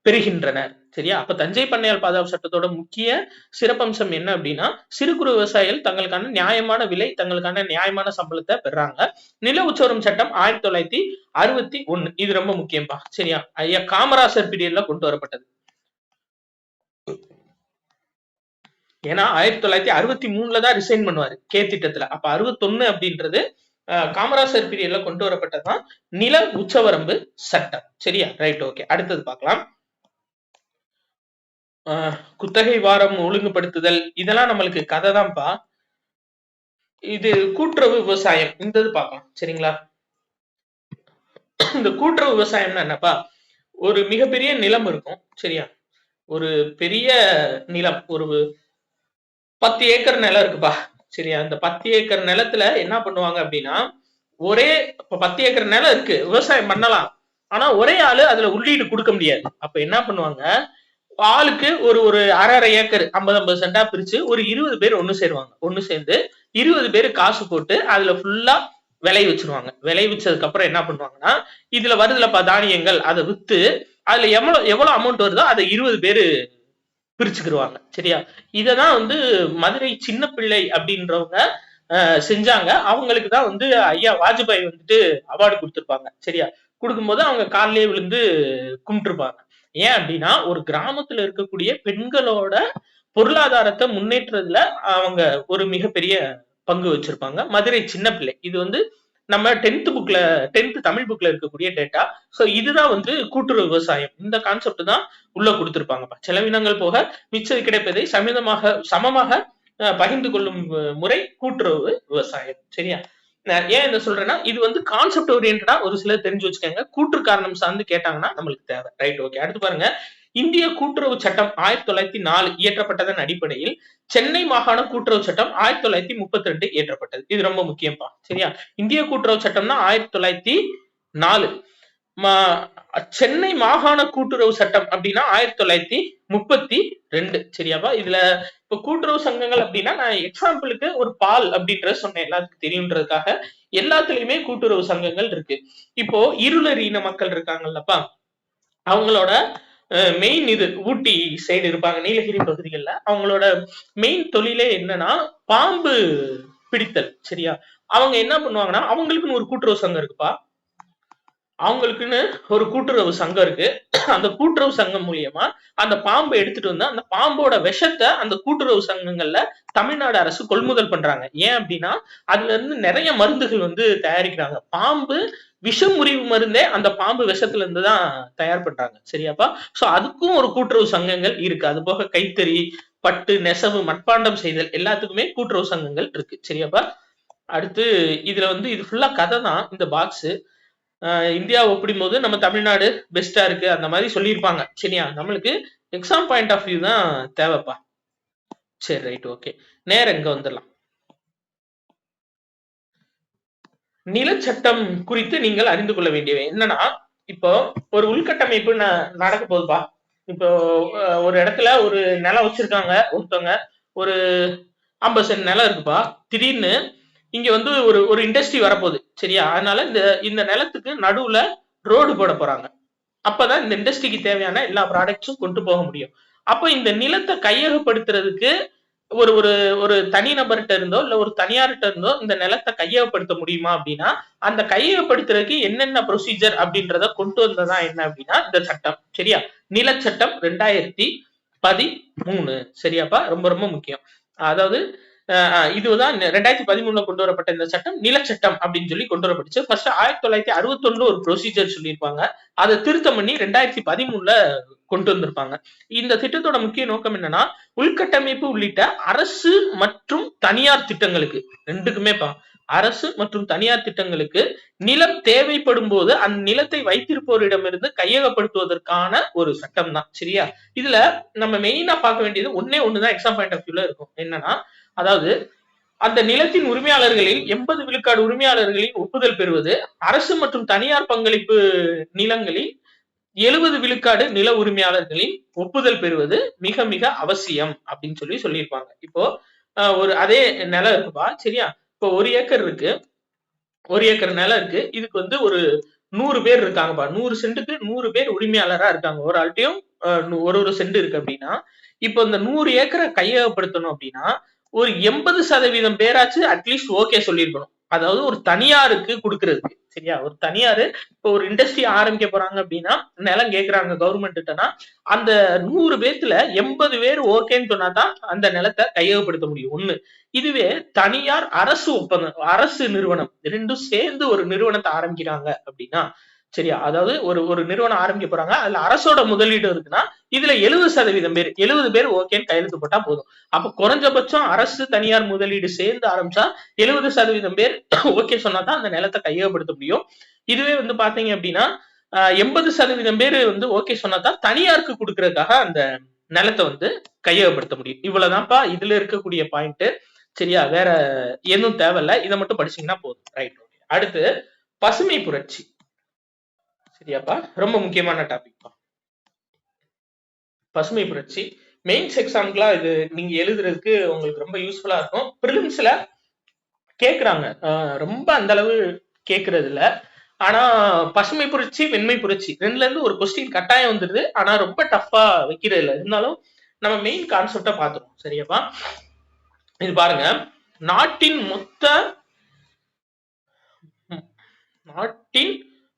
Speaker 1: பெறுகின்றனர். சரியா? அப்ப தஞ்சை பண்ணையாள் பாதுகாப்பு சட்டத்தோட முக்கிய சிறப்பம்சம் என்ன அப்படின்னா, சிறு குறு விவசாயிகள் தங்களுக்கான நியாயமான விலை, தங்களுக்கான நியாயமான சம்பளத்தை பெறாங்க. நில உச்சவரம் சட்டம் 1961. இது ரொம்ப முக்கியம்பா. சரியா? ஐயா காமராசர் பீரியட்ல கொண்டு வரப்பட்டது. ஏன்னா 1963 தான் ரிசைன் பண்ணுவாரு கே திட்டத்துல. அப்ப 61 அப்படின்றது காமராசர் பீரியட்ல கொண்டு வரப்பட்டதுதான் நில உச்சவரம்பு சட்டம். சரியா? Right, okay. அடுத்தது பார்க்கலாம். குத்தகை வாரம் ஒழுங்குபடுத்துதல் இதெல்லாம் நம்மளுக்கு கதை தான்ப்பா. இது கூட்டுறவு விவசாயம் இந்த இது பார்க்கலாம். சரிங்களா? இந்த கூட்டுறவு விவசாயம்னா என்னப்பா, ஒரு மிகப்பெரிய நிலம் இருக்கும். சரியா? ஒரு பெரிய நிலம், ஒரு 10 ஏக்கர் நிலம் இருக்குப்பா. சரியா? இந்த 10 ஏக்கர் நிலத்துல என்ன பண்ணுவாங்க அப்படின்னா, ஒரே இப்ப 10 ஏக்கர் நிலம் இருக்கு, விவசாயம் பண்ணலாம். ஆனா ஒரே ஆளு அதுல உள்ளீடு கொடுக்க முடியாது. அப்ப என்ன பண்ணுவாங்க, ஆளுக்கு ஒரு ஒரு அரை அரை ஏக்கர் 50 சென்டா பிரிச்சு ஒரு 20 பேர் ஒண்ணு சேருவாங்க. ஒண்ணு சேர்ந்து 20 பேர் காசு போட்டு அதுல ஃபுல்லா விளை வச்சிருவாங்க. விளை வச்சதுக்கு அப்புறம் என்ன பண்ணுவாங்கன்னா, இதுல வருதுலப்பா தானியங்கள், அதை வித்து அதுல எவ்வளவு எவ்வளவு அமௌண்ட் வருதோ அதை 20 பேரு பிரிச்சுக்கிருவாங்க. சரியா? இததான் வந்து மதுரை சின்ன பிள்ளை அப்படின்றவங்க செஞ்சாங்க. அவங்களுக்கு தான் வந்து ஐயா வாஜ்பாய் வந்துட்டு அவார்டு கொடுத்திருப்பாங்க. சரியா? கொடுக்கும்போது அவங்க காலிலேயே விழுந்து கும்பிட்டுருப்பாங்க. ஏன் அப்படின்னா ஒரு கிராமத்துல இருக்கக்கூடிய பெண்களோட பொருளாதாரத்தை முன்னேற்றத்துல அவங்க ஒரு மிகப்பெரிய பங்கு வச்சிருப்பாங்க. மதுரை சின்ன பிள்ளை இது வந்து நம்ம 10th தமிழ் புக்ல இருக்கக்கூடிய டேட்டா. சோ இதுதான் வந்து கூட்டுறவு விவசாயம். இந்த கான்செப்ட் தான் உள்ள கொடுத்திருப்பாங்கப்பா. செலவினங்கள் போக மிச்சம் கிடைப்பதை சமமாக பகிர்ந்து கொள்ளும் முறை கூட்டுறவு விவசாயம். சரியா? ஏன் இதை சொல்றேன்னா இது வந்து கான்செப்ட் ஓரியன்டா ஒரு சிலர் தெரிஞ்சு வச்சுக்கோங்க. கூற்று காரணம் சார்ந்து கேட்டாங்கன்னா நம்மளுக்கு தேவை. Right, okay. அடுத்து பாருங்க, இந்திய கூட்டுறவு சட்டம் 1904 இயற்றப்பட்டதன் அடிப்படையில் சென்னை மாகாண கூட்டுறவு சட்டம் 1932 இயற்றப்பட்டது. இது ரொம்ப முக்கியம்பா. சரியா? இந்திய கூட்டுறவு சட்டம்னா 1904, சென்னை மாகாண கூட்டுறவு சட்டம் அப்படின்னா 1932. சரியாப்பா? இதுல இப்ப கூட்டுறவு சங்கங்கள் அப்படின்னா நான் எக்ஸாம்பிளுக்கு ஒரு பால் அப்படின்ற சொன்னேன், எல்லாத்துக்கும் தெரியுன்றதுக்காக. எல்லாத்துலயுமே கூட்டுறவு சங்கங்கள் இருக்கு. இப்போ இருளர் இன மக்கள் இருக்காங்கல்லப்பா, அவங்களோட மெயின் இது ஊட்டி சைடு இருப்பாங்க, நீலகிரி பகுதிகளில். அவங்களோட மெயின் தொழிலே என்னன்னா பாம்பு பிடித்தல். சரியா? அவங்க என்ன பண்ணுவாங்கன்னா அவங்களுக்குன்னு ஒரு கூட்டுறவு சங்கம் இருக்குப்பா. அவங்களுக்குன்னு ஒரு கூட்டுறவு சங்கம் இருக்கு. அந்த கூட்டுறவு சங்கம் மூலியமா அந்த பாம்பை எடுத்துட்டு வந்து அந்த பாம்போட விஷத்தை அந்த கூட்டுறவு சங்கங்கள்ல தமிழ்நாடு அரசு கொள்முதல் பண்றாங்க. ஏன் அப்படின்னா அதுல இருந்து நிறைய மருந்துகள் வந்து தயாரிக்கிறாங்க. பாம்பு விஷம் முறிவு மருந்தே அந்த பாம்பு விஷத்துல இருந்து தான் தயார் பண்றாங்க. சரியாப்பா? சோ அதுக்கும் ஒரு கூட்டுறவு சங்கங்கள் இருக்கு. அது போக கைத்தறி, பட்டு, நெசவு, மட்பாண்டம் செய்தல் எல்லாத்துக்குமே கூட்டுறவு சங்கங்கள் இருக்கு. சரியாப்பா? அடுத்து இதுல வந்து இது ஃபுல்லா கதை தான் இந்த பாக்ஸ். இந்தியா ஒப்பிடும்போது நம்ம தமிழ்நாடு பெஸ்டா இருக்கு அந்த மாதிரி சொல்லியிருப்பாங்க. சரியா? நம்மளுக்கு எக்ஸாம் பாயிண்ட் ஆஃப் வியூ தான் தேவைப்பா. சரி, ரைட், ஓகே. நேரம் இங்க வந்துடலாம். நிலச்சட்டம் குறித்து நீங்கள் அறிந்து கொள்ள வேண்டியவை என்னன்னா, இப்போ ஒரு உள்கட்டமைப்பு நடக்க போகுதுப்பா. இப்போ ஒரு இடத்துல ஒரு நிலம் வச்சிருக்காங்க ஒருத்தவங்க, ஒரு 50 சென்ட் நிலம் இருக்குப்பா. திடீர்னு இங்க வந்து ஒரு ஒரு இண்டஸ்ட்ரி வரப்போகுது. சரியா? அதனால இந்த இந்த நிலத்துக்கு நடுவுல ரோடு போட போறாங்க. அப்பதான் இந்த இண்டஸ்ட்ரிக்கு தேவையான எல்லா ப்ராடக்ட்ஸும் கொண்டு போக முடியும். அப்ப இந்த நிலத்தை கையகப்படுத்துறதுக்கு ஒரு ஒரு ஒரு தனி நபர்கிட்ட இருந்தோ இல்ல ஒரு தனியார்கிட்ட இருந்தோ இந்த நிலத்தை கையகப்படுத்த முடியுமா அப்படின்னா, அந்த கையகப்படுத்துறதுக்கு என்னென்ன ப்ரொசீஜர் அப்படின்றத கொண்டு வந்ததான் என்ன அப்படின்னா இந்த சட்டம். சரியா? நிலச்சட்டம் 2013. சரியாப்பா? ரொம்ப ரொம்ப முக்கியம். அதாவது இதுதான் 2013 கொண்டு வரப்பட்ட இந்த சட்டம் நிலச்சட்டம் அப்படின்னு சொல்லி கொண்டு வரப்பட்டுச்சு. ஃபர்ஸ்ட் 1961 ஒரு ப்ரொசீஜர் சொல்லியிருப்பாங்க. அதை திருத்தம் பண்ணி 2013 கொண்டு வந்திருப்பாங்க. இந்த திட்டத்தோட முக்கிய நோக்கம் என்னன்னா, உள்கட்டமைப்பு உள்ளிட்ட அரசு மற்றும் தனியார் திட்டங்களுக்கு, ரெண்டுக்குமே அரசு மற்றும் தனியார் திட்டங்களுக்கு நிலம் தேவைப்படும் போது அந்த நிலத்தை வைத்திருப்போரிடமிருந்து கையகப்படுத்துவதற்கான ஒரு சட்டம் தான். சரியா? இதுல நம்ம மெயினா பார்க்க வேண்டியது ஒன்னே ஒண்ணுதான் எக்ஸாம் பாயிண்ட் ஆஃப் வியூல இருக்கும். என்னன்னா, அதாவது அந்த நிலத்தின் உரிமையாளர்களில் 80 விழுக்காடு உரிமையாளர்களின் ஒப்புதல் பெறுவது, அரசு மற்றும் தனியார் பங்களிப்பு நிலங்களில் 70 விழுக்காடு நில உரிமையாளர்களின் ஒப்புதல் பெறுவது மிக மிக அவசியம் அப்படின்னு சொல்லியிருப்பாங்க. இப்போ ஒரு அதே நிலம் இருக்குப்பா. சரியா? இப்போ 1 ஏக்கர் இருக்கு, 1 ஏக்கர் நிலம் இருக்கு. இதுக்கு வந்து ஒரு 100 பேர் இருக்காங்கப்பா. 100 சென்ட்டுக்கு 100 பேர் உரிமையாளரா இருக்காங்க. ஒரு ஆள்கிட்டயும் ஒரு சென்ட் இருக்கு அப்படின்னா, இப்போ இந்த 100 ஏக்கரை கையகப்படுத்தணும் அப்படின்னா ஒரு 80% பேராச்சு அட்லீஸ்ட் ஓகே சொல்லியிருக்கணும். அதாவது ஒரு தனியாருக்கு கொடுக்கறதுக்கு. சரியா? ஒரு தனியாரு இப்போ ஒரு இண்டஸ்ட்ரி ஆரம்பிக்க போறாங்க அப்படின்னா நிலம் கேட்கறாங்க கவர்மெண்ட் கிட்டனா, அந்த 100 பேத்துல 80 பேர் ஓகேன்னு சொன்னாதான் அந்த நிலத்தை கையகப்படுத்த முடியும். ஒண்ணு. இதுவே தனியார் அரசு ஒப்பந்தம், அரசு நிறுவனம் ரெண்டும் சேர்ந்து ஒரு நிறுவனத்தை ஆரம்பிக்கிறாங்க அப்படின்னா, சரியா? அதாவது ஒரு ஒரு நிறுவனம் ஆரம்பிக்க போறாங்க, அதுல அரசோட முதலீடு இருக்குன்னா இதுல 70% பேர் 70 பேர் ஓகேன்னு கையெழுத்து போட்டா போதும். அப்ப குறைஞ்சபட்சம் அரசு தனியார் முதலீடு சேர்ந்து ஆரம்பிச்சா 70% பேர் ஓகே சொன்னாதான் அந்த நிலத்தை கையகப்படுத்த முடியும். இதுவே வந்து பாத்தீங்க அப்படின்னா 80% பேர் வந்து ஓகே சொன்னாதான் தனியாருக்கு கொடுக்கறதுக்காக அந்த நிலத்தை வந்து கையகப்படுத்த முடியும். இவ்வளவுதான்ப்பா இதுல இருக்கக்கூடிய பாயிண்ட். சரியா? வேற எதுவும் தேவையில்ல, இதை மட்டும் படிச்சீங்கன்னா போதும். ரைட். அடுத்து பசுமை புரட்சி. சரியாப்பா? ரொம்ப முக்கியமான டாபிக். பசுமை புரட்சி மெயின்ஸ் எக்ஸாம்க்குலாம் இது நீங்க எழுதுறதுக்கு உங்களுக்கு ரொம்ப யூஸ்ஃபுல்லா இருக்கும். பிரிலிம்ஸ்ல கேக்குறாங்க, ரொம்ப அந்த அளவு கேக்குறது இல்ல. ஆனா பசுமை புரட்சி, வெண்மை புரட்சி ரெண்டுல இருந்து ஒரு கொஸ்டின் கட்டாயம் வந்துருது. ஆனா ரொம்ப டஃபா வைக்கிறது இல்ல. இருந்தாலும் நம்ம மெயின் கான்செப்டா பாத்துருவோம். சரியாப்பா? இது பாருங்க, நாட்டின்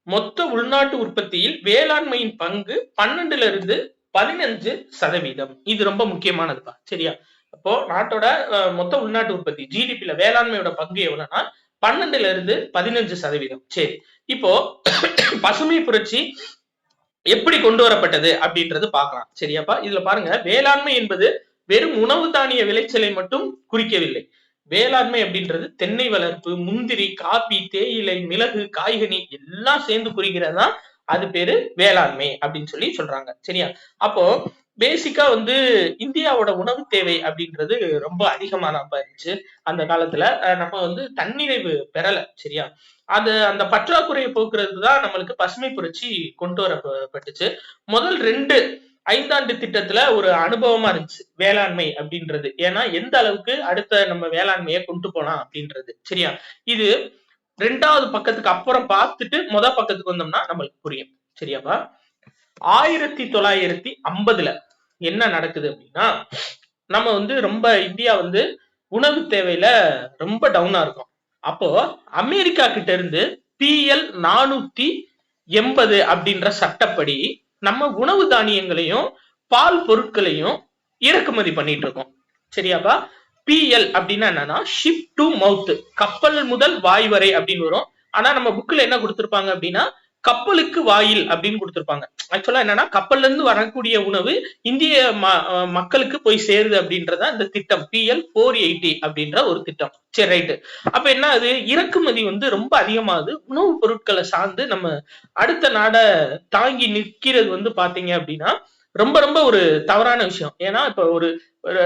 Speaker 1: மொத்த உள்நாட்டு உற்பத்தியில் வேளாண்மையின் பங்கு 12ல இருந்து 15%. இது ரொம்ப முக்கியமானதுப்பா. சரியா? அப்போ நாட்டோட மொத்த உள்நாட்டு உற்பத்தி ஜிடிபில வேளாண்மையோட பங்கு எவ்வளவுன்னா 12ல இருந்து 15%. சரி, இப்போ பசுமை புரட்சி எப்படி கொண்டு வரப்பட்டது அப்படின்றது பார்க்கலாம். சரியாப்பா? இதுல பாருங்க, வேளாண்மை என்பது வெறும் உணவு தானிய விளைச்சலை மட்டும் குறிக்கவில்லை. வேளாண்மை அப்படின்றது தென்னை வளர்ப்பு, முந்திரி, காபி, தேயிலை, மிளகு, காய்கனி எல்லாம் சேர்ந்து குறிக்கிறதா அது பேரு வேளாண்மை அப்படின்னு சொல்லி சொல்றாங்க. சரியா? அப்போ பேசிக்கா வந்து இந்தியாவோட உணவு தேவை அப்படின்றது ரொம்ப அதிகமானப்ப இருந்துச்சு அந்த காலத்துல. நம்ம வந்து தன்னிறைவு பெறல. சரியா? அந்த பற்றாக்குறையை போக்குறதுக்கு தான் நம்மளுக்கு பசுமை புரட்சி கொண்டு வரப்பட்டுச்சு. முதல் 2 ஐந்தாண்டு திட்டத்துல ஒரு அனுபவமா இருந்துச்சு வேளாண்மை அப்படின்றது. ஏன்னா எந்த அளவுக்கு அடுத்த நம்ம வேளாண்மையை கொண்டு போலாம் அப்படின்றது. சரியா? இது 2வது பக்கத்துக்கு அப்புறம் பார்த்துட்டு பக்கத்துக்கு வந்தோம்னா நம்மளுக்கு புரியும். சரியாப்பா? 1950ல என்ன நடக்குது அப்படின்னா, நம்ம வந்து ரொம்ப இந்தியா வந்து உணவு தேவையில ரொம்ப டவுனா இருக்கும். அப்போ அமெரிக்கா கிட்ட இருந்து PL 480 அப்படின்ற சட்டப்படி நம்ம உணவு தானியங்களையும் பால் பொருட்களையும் இறக்குமதி பண்ணிட்டு இருக்கோம். சரியாப்பா? PL அப்படின்னா என்னன்னா ஷிப் டு மவுத், கப்பல் முதல் வாய் வரை அப்படின்னு வரும். ஆனா நம்ம புக்ல என்ன கொடுத்திருப்பாங்க அப்படின்னா கப்பலுக்கு வாயில் அப்படின்னு கொடுத்திருப்பாங்க. ஆக்சுவலா என்னன்னா கப்பல்ல இருந்து வரக்கூடிய உணவு இந்திய மக்களுக்கு போய் சேருது அப்படின்றத இந்த திட்டம் PL 480 அப்படின்ற ஒரு திட்டம். சரி, ரைட்டு. அப்ப என்ன அது இறக்குமதி வந்து ரொம்ப அதிகமாகுது. உணவுப் பொருட்களை சார்ந்து நம்ம அடுத்த நாட தாங்கி நிற்கிறது வந்து பாத்தீங்க அப்படின்னா ரொம்ப ரொம்ப ஒரு தவறான விஷயம். ஏன்னா இப்ப ஒரு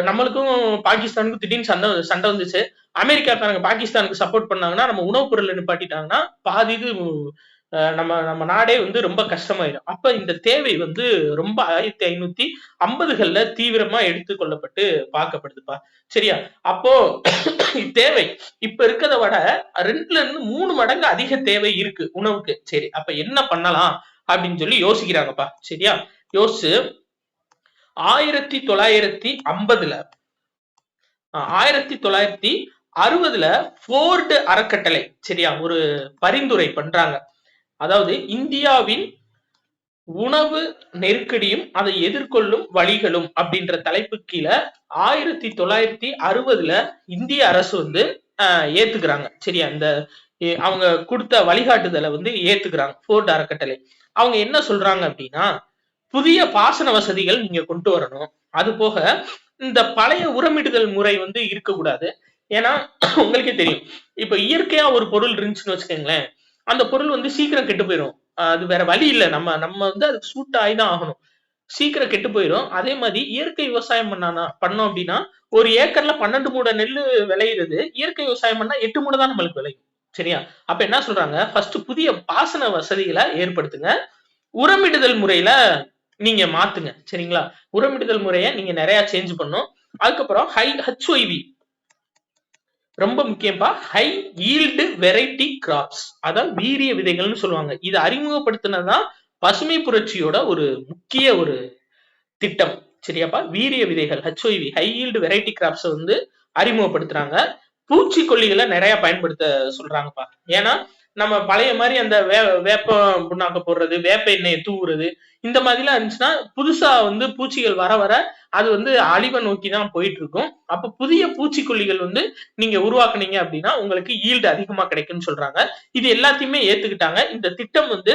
Speaker 1: நம்மளுக்கும் பாகிஸ்தானுக்கும் திடீர்னு சண்டை வந்துச்சு. அமெரிக்காக்காரங்க பாகிஸ்தானுக்கு சப்போர்ட் பண்ணாங்கன்னா நம்ம உணவுப் பொருளை நிப்பாட்டிட்டாங்கன்னா பாதி இது நம்ம நாடே வந்து ரொம்ப கஷ்டமாயிடும். அப்ப இந்த தேவை வந்து ரொம்ப 1550கள்ல தீவிரமா எடுத்துக்கொள்ளப்பட்டு பார்க்கப்படுதுப்பா. சரியா? அப்போ தேவை இப்ப இருக்கிறத விட 2ல இருந்து 3 மடங்கு அதிக தேவை இருக்கு உணவுக்கு. சரி, அப்ப என்ன பண்ணலாம் அப்படின்னு சொல்லி யோசிக்கிறாங்கப்பா. சரியா? யோசிச்சு 1960ல போர்டு அறக்கட்டளை சரியா ஒரு பரிந்துரை பண்றாங்க. அதாவது இந்தியாவின் உணவு நெருக்கடியும் அதை எதிர்கொள்ளும் வழிகளும் அப்படின்ற தலைப்பு கீழே 1960ல இந்திய அரசு வந்து ஏத்துக்கிறாங்க. சரியா? இந்த அவங்க கொடுத்த வழிகாட்டுதலை வந்து ஏத்துக்கிறாங்க போர்டு அறக்கட்டளை. அவங்க என்ன சொல்றாங்க அப்படின்னா புதிய பாசன வசதிகள் நீங்க கொண்டு வரணும். அது போக இந்த பழைய உரமிடுதல் முறை வந்து இருக்கக்கூடாது. ஏன்னா உங்களுக்கே தெரியும், இப்ப இயற்கையா ஒரு பொருள் இருந்துச்சுன்னு வச்சுக்கோங்களேன், அந்த பொருள் வந்து சீக்கிரம் கெட்டு போயிடும். அது வேற வழி இல்லை. நம்ம வந்து அதுக்கு சூட் ஆகிதான் ஆகணும். சீக்கிரம் கெட்டு போயிடும். அதே மாதிரி இயற்கை விவசாயம் பண்ணோம் அப்படின்னா ஒரு ஏக்கர்ல 12 மூடை நெல்லு விளையுறது, இயற்கை விவசாயம் பண்ணா 8 மூடை தான் நம்மளுக்கு விளையும். சரியா? அப்ப என்ன சொல்றாங்க, ஃபர்ஸ்ட் புதிய பாசன வசதிகளை ஏற்படுத்துங்க, உரமிடுதல் முறையில நீங்க மாத்துங்க. சரிங்களா? உரமிடுதல் முறையை நீங்க நிறைய சேஞ்ச் பண்ணும். அதுக்கப்புறம் HYV ரொம்ப முக்கியப்பா, ஹை ஈல்டு வெரைட்டி கிராப்ஸ், அதான் வீரிய விதைகள்னு சொல்லுவாங்க. இது அறிமுகப்படுத்தினதான் பசுமை புரட்சியோட ஒரு முக்கிய ஒரு திட்டம். சரியாப்பா? வீரிய விதைகள் HYV high yield variety crops வந்து அறிமுகப்படுத்துறாங்க. பூச்சிக்கொல்லிகளை நிறைய பயன்படுத்த சொல்றாங்கப்பா. ஏன்னா நம்ம பழைய மாதிரி அந்த வேப்ப புண்ணாக்க போடுறது, வேப்ப எண்ணெயை தூவுறது, இந்த மாதிரிலாம் இருந்துச்சுன்னா புதுசா வந்து பூச்சிகள் வர வர அது வந்து அழிவை நோக்கி தான் போயிட்டு இருக்கும். அப்ப புதிய பூச்சிக்கொல்லிகள் வந்து நீங்க உருவாக்குனீங்க அப்படின்னா உங்களுக்கு ஈல்டு அதிகமா கிடைக்கும்னு சொல்றாங்க. இது எல்லாத்தையுமே ஏத்துக்கிட்டாங்க. இந்த திட்டம் வந்து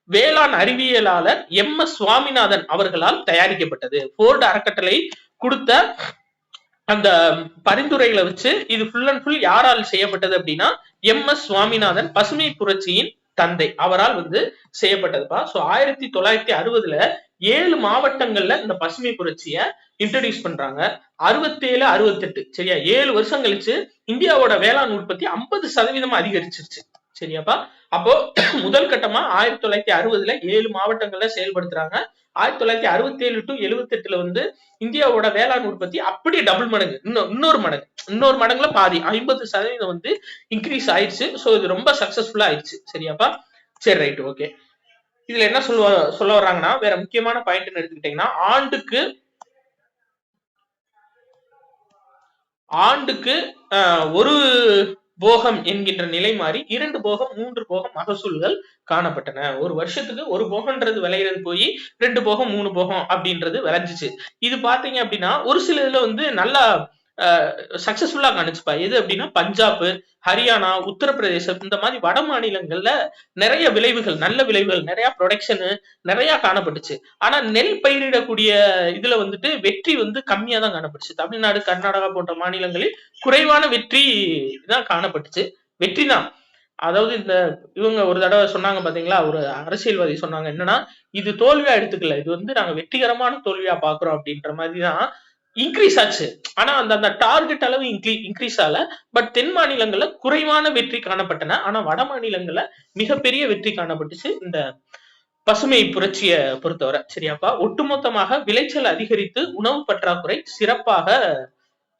Speaker 1: வேளாண் அறிவியலாளர் MS சுவாமிநாதன் அவர்களால் தயாரிக்கப்பட்டது. போர்டு அறக்கட்டளை கொடுத்த அந்த பரிந்துரைகளை வச்சு இது ஃபுல் அண்ட் ஃபுல் யாரால் செய்யப்பட்டது அப்படின்னா MS சுவாமிநாதன் பசுமை புரட்சியின் தந்தை அவரால் வந்து செய்யப்பட்டதுப்பா. சோ 1960ல 7 மாவட்டங்கள்ல இந்த பசுமை புரட்சியை இன்ட்ரடியூஸ் பண்றாங்க. 67, 68 சரியா 7 வருஷம் கழிச்சு இந்தியாவோட வேளாண் உற்பத்தி 50% அதிகரிச்சிருச்சு. சரியாப்பா. அப்போ முதல் கட்டமா 1960ல 7 மாவட்டங்கள்ல செயல்படுத்துறாங்க. 1967 டு 78ல வந்து இந்தியாவோட வேளாண் உற்பத்தி அப்படியே டபுள் மடங்கு, இன்னொரு மடங்குல பாதி 50% வந்து இன்க்ரீஸ் ஆயிடுச்சு. சோ இது ரொம்ப சக்சஸ்ஃபுல்லா ஆயிடுச்சு. சரியாப்பா. சரி ரைட் ஓகே. இதுல என்ன சொல்ல வர்றாங்கன்னா, வேற முக்கியமான பாயிண்ட் எடுத்துக்கிட்டீங்கன்னா, ஆண்டுக்கு ஒரு போகம் என்கின்ற நிலை மாறி 2 போகம் 3 போகம் மகசூல்கள் காணப்பட்டன. ஒரு வருஷத்துக்கு ஒரு போகம்ன்றது விளையிறது போய் 2 போகம் 3 போகம் அப்படின்றது விளைஞ்சிச்சு. இது பாத்தீங்க அப்படின்னா ஒரு சில இதுல வந்து நல்லா சக்சஸ்ஃபுல்லா காணிச்சுப்பா. எது அப்படின்னா பஞ்சாப், ஹரியானா, உத்தரப்பிரதேசம் இந்த மாதிரி வட மாநிலங்கள்ல நிறைய விளைவுகள், நல்ல விளைவுகள், நிறைய ப்ரொடக்ஷன் நிறைய காணப்பட்டுச்சு. ஆனா நெல் பயிரிடக்கூடிய இதுல வந்துட்டு வெற்றி வந்து கம்மியா தான் காணப்பட்டுச்சு. தமிழ்நாடு, கர்நாடகா போன்ற மாநிலங்களில் குறைவான வெற்றி தான் காணப்பட்டுச்சு. வெற்றி தான். அதாவது இந்த இவங்க ஒரு தடவை சொன்னாங்க பாத்தீங்களா, ஒரு அரசியல்வாதி சொன்னாங்க என்னன்னா, இது தோல்வியா எடுத்துக்கல, இது வந்து நாங்க வெற்றிகரமான தோல்வியா பாக்குறோம் அப்படின்ற மாதிரி தான் இன்க்ரீஸ் ஆச்சு. ஆனா அந்த டார்கெட் அளவு இன்க்ரீஸ் ஆகல. பட் தென் மாநிலங்கள்ல குறைவான வெற்றி காணப்பட்டன. ஆனா வட மாநிலங்கள்ல மிகப்பெரிய வெற்றி காணப்பட்டுச்சு இந்த பசுமை புரட்சிய பொறுத்தவரை. சரியாப்பா. ஒட்டுமொத்தமாக விளைச்சல் அதிகரித்து உணவு பற்றாக்குறை சிறப்பாக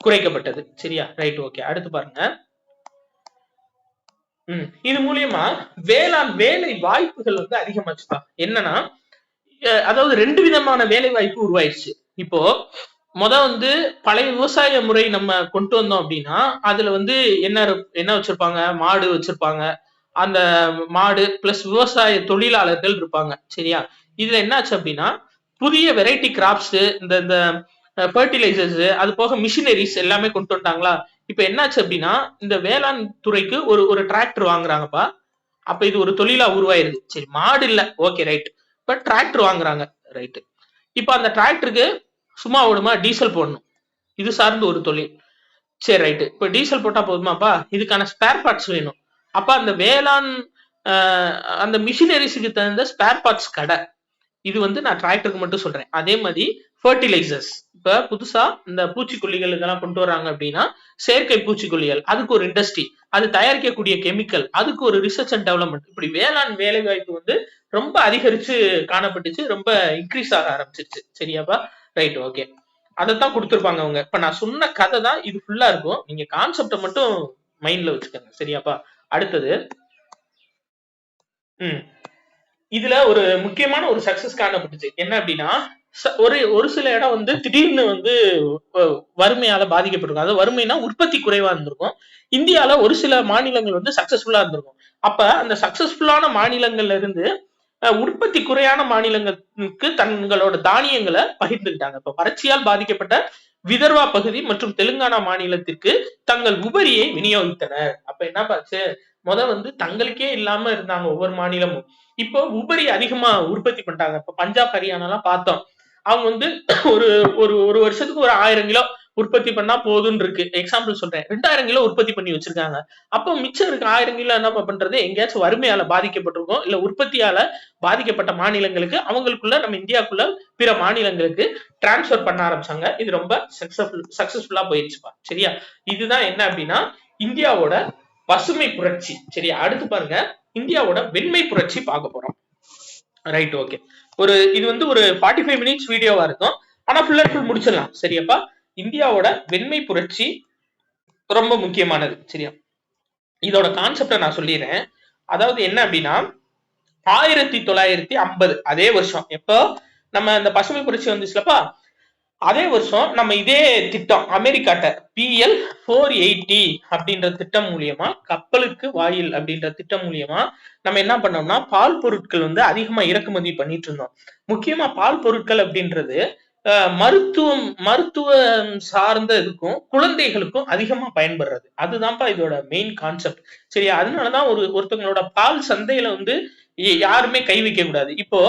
Speaker 1: குறைக்கப்பட்டது. சரியா ரைட் ஓகே. அடுத்து பாருங்க. இது மூலியமா வேளாண் வேலை வாய்ப்புகள் வந்து அதிகமாச்சுப்பா. என்னன்னா அதாவது 2 விதமான வேலை வாய்ப்பு உருவாயிருச்சு. இப்போ வந்து பழைய விவசாய முறை நம்ம கொண்டு வந்தோம் அப்படின்னா அதுல வந்து என்ன வச்சிருப்பாங்க, மாடு வச்சிருப்பாங்க. அந்த மாடு பிளஸ் விவசாய தொழிலாளர்கள் இருப்பாங்க. சரியா. இதுல என்னாச்சு அப்படின்னா புதிய வெரைட்டி கிராப்ஸ், இந்த ஃபர்டிலைசர்ஸ், அது போக மிஷினரிஸ் எல்லாமே கொண்டு வந்துட்டாங்களா. இப்ப என்னாச்சு அப்படின்னா இந்த வேளாண் துறைக்கு ஒரு டிராக்டர் வாங்குறாங்கப்பா. அப்ப இது ஒரு தொழிலா உருவாயிருது. சரி மாடு இல்ல, ஓகே ரைட், பட் டிராக்டர் வாங்குறாங்க. ரைட். இப்ப அந்த டிராக்டருக்கு சும்மா ஓடுமா, டீசல் போடணும். இது சார்ந்து ஒரு தொழில். சரி ரைட்டு. இப்ப டீசல் போட்டா போதுமாப்பா, இதுக்கான ஸ்பேர் பார்ட்ஸ் வேணும். அப்ப அந்த வேளாண் அந்த மிஷினரிஸுக்கு தகுந்த ஸ்பேர் பார்ட்ஸ் கடை. இது வந்து நான் டிராக்டருக்கு மட்டும் சொல்றேன். அதே மாதிரி ஃபர்டிலைசர்ஸ், இப்ப புதுசா இந்த பூச்சிக்கொல்லிகள் இதெல்லாம் கொண்டு வராங்க அப்படின்னா செயற்கை பூச்சிக்கொல்லிகள், அதுக்கு ஒரு இண்டஸ்ட்ரி, அது தயாரிக்கக்கூடிய கெமிக்கல், அதுக்கு ஒரு ரிசர்ச் அண்ட் டெவலப்மெண்ட். இப்படி வேளாண் வேலை வாய்ப்பு வந்து ரொம்ப அதிகரிச்சு காணப்பட்டுச்சு, ரொம்ப இன்க்ரீஸ் ஆக ஆரம்பிச்சிருச்சு. சரியாப்பா. Right okay. அதைத்தான் கொடுத்துருப்பாங்க அவங்க. இப்ப நான் சொன்ன கதை தான் இது ஃபுல்லா இருக்கும். நீங்க கான்செப்டை மட்டும் மைண்ட்ல வச்சுக்கோங்க. சரியாப்பா. அடுத்தது இதுல ஒரு முக்கியமான ஒரு சக்சஸ் காணப்பட்டுச்சு. என்ன அப்படின்னா ஒரு சில இடம் வந்து திடீர்னு வந்து வறுமையால பாதிக்கப்பட்டிருக்கும். அதாவது வறுமைனா உற்பத்தி குறைவா இருந்திருக்கும். இந்தியால ஒரு சில மாநிலங்கள் வந்து சக்சஸ்ஃபுல்லா இருந்திருக்கும். அப்ப அந்த சக்சஸ்ஃபுல்லான மாநிலங்கள்ல இருந்து உற்பத்தி குறையான மாநிலங்களுக்கு தங்களோட தானியங்களை பகிர்ந்துக்கிட்டாங்க. இப்ப வறட்சியால் பாதிக்கப்பட்ட விதர்வா பகுதி மற்றும் தெலுங்கானா மாநிலத்திற்கு தங்கள் உபரியை விநியோகித்தனர். அப்ப என்ன பாச்சு, வந்து தங்களுக்கே இல்லாம இருந்தாங்க ஒவ்வொரு மாநிலமும். இப்போ உபரி அதிகமா உற்பத்தி பண்ணிட்டாங்க. இப்ப பஞ்சாப், ஹரியானா எல்லாம் பார்த்தோம். அவங்க வந்து ஒரு ஒரு வருஷத்துக்கு ஒரு 1000 கிலோ உற்பத்தி பண்ணா போதும்னு இருக்கு. எக்ஸாம்பிள் சொல்றேன். 2000 கிலோ உற்பத்தி பண்ணி வச்சிருக்காங்க. அப்போ மிச்சம் இருக்கு 1000 கிலோ என்ன பண்றது, எங்கேயாச்சும் வறுமையால பாதிக்கப்பட்டிருக்கும், இல்ல உற்பத்தியால பாதிக்கப்பட்ட மாநிலங்களுக்கு அவங்களுக்குள்ள நம்ம இந்தியாக்குள்ள பிற மாநிலங்களுக்கு டிரான்ஸ்பர் பண்ண ஆரம்பிச்சாங்க. இது ரொம்ப சக்சஸ்ஃபுல்லா போயிடுச்சுப்பா. சரியா. இதுதான் என்ன அப்படின்னா இந்தியாவோட பசுமை புரட்சி. சரியா. அடுத்து பாருங்க, இந்தியாவோட வெண்மை புரட்சி பார்க்க போறோம். Right okay. இது வந்து ஒரு 45 மினிட்ஸ் வீடியோவா இருக்கும். ஆனா ஃபுல் அண்ட் ஃபுல் முடிச்சிடலாம். சரியாப்பா. இந்தியாவோட வெண்மை புரட்சி ரொம்ப முக்கியமானது. சரியா. இதோட கான்செப்டை நான் சொல்லிடுறேன். அதாவது என்ன அப்படின்னா 1950 அதே வருஷம் எப்போ நம்ம இந்த பசுமை புரட்சி வந்துச்சுலப்பா, அதே வருஷம் நம்ம இதே திட்டம் அமெரிக்காட்ட PL 480 அப்படின்ற திட்டம் மூலியமா, கப்பலுக்கு வாயில் அப்படின்ற திட்டம் மூலியமா நம்ம என்ன பண்ணோம்னா பால் பொருட்கள் வந்து அதிகமா இறக்குமதி பண்ணிட்டு இருந்தோம். முக்கியமா பால் பொருட்கள் அப்படின்றது மருத்துவம் சார்ந்த இதுக்கும் குழந்தைகளுக்கும் அதிகமா பயன்படுறது. அதுதான்ப்பா இதோட மெயின் கான்செப்ட். சரியா. அதனாலதான் ஒருத்தவங்களோட பால் சந்தையில வந்து யாருமே கை வைக்க கூடாது. இப்போ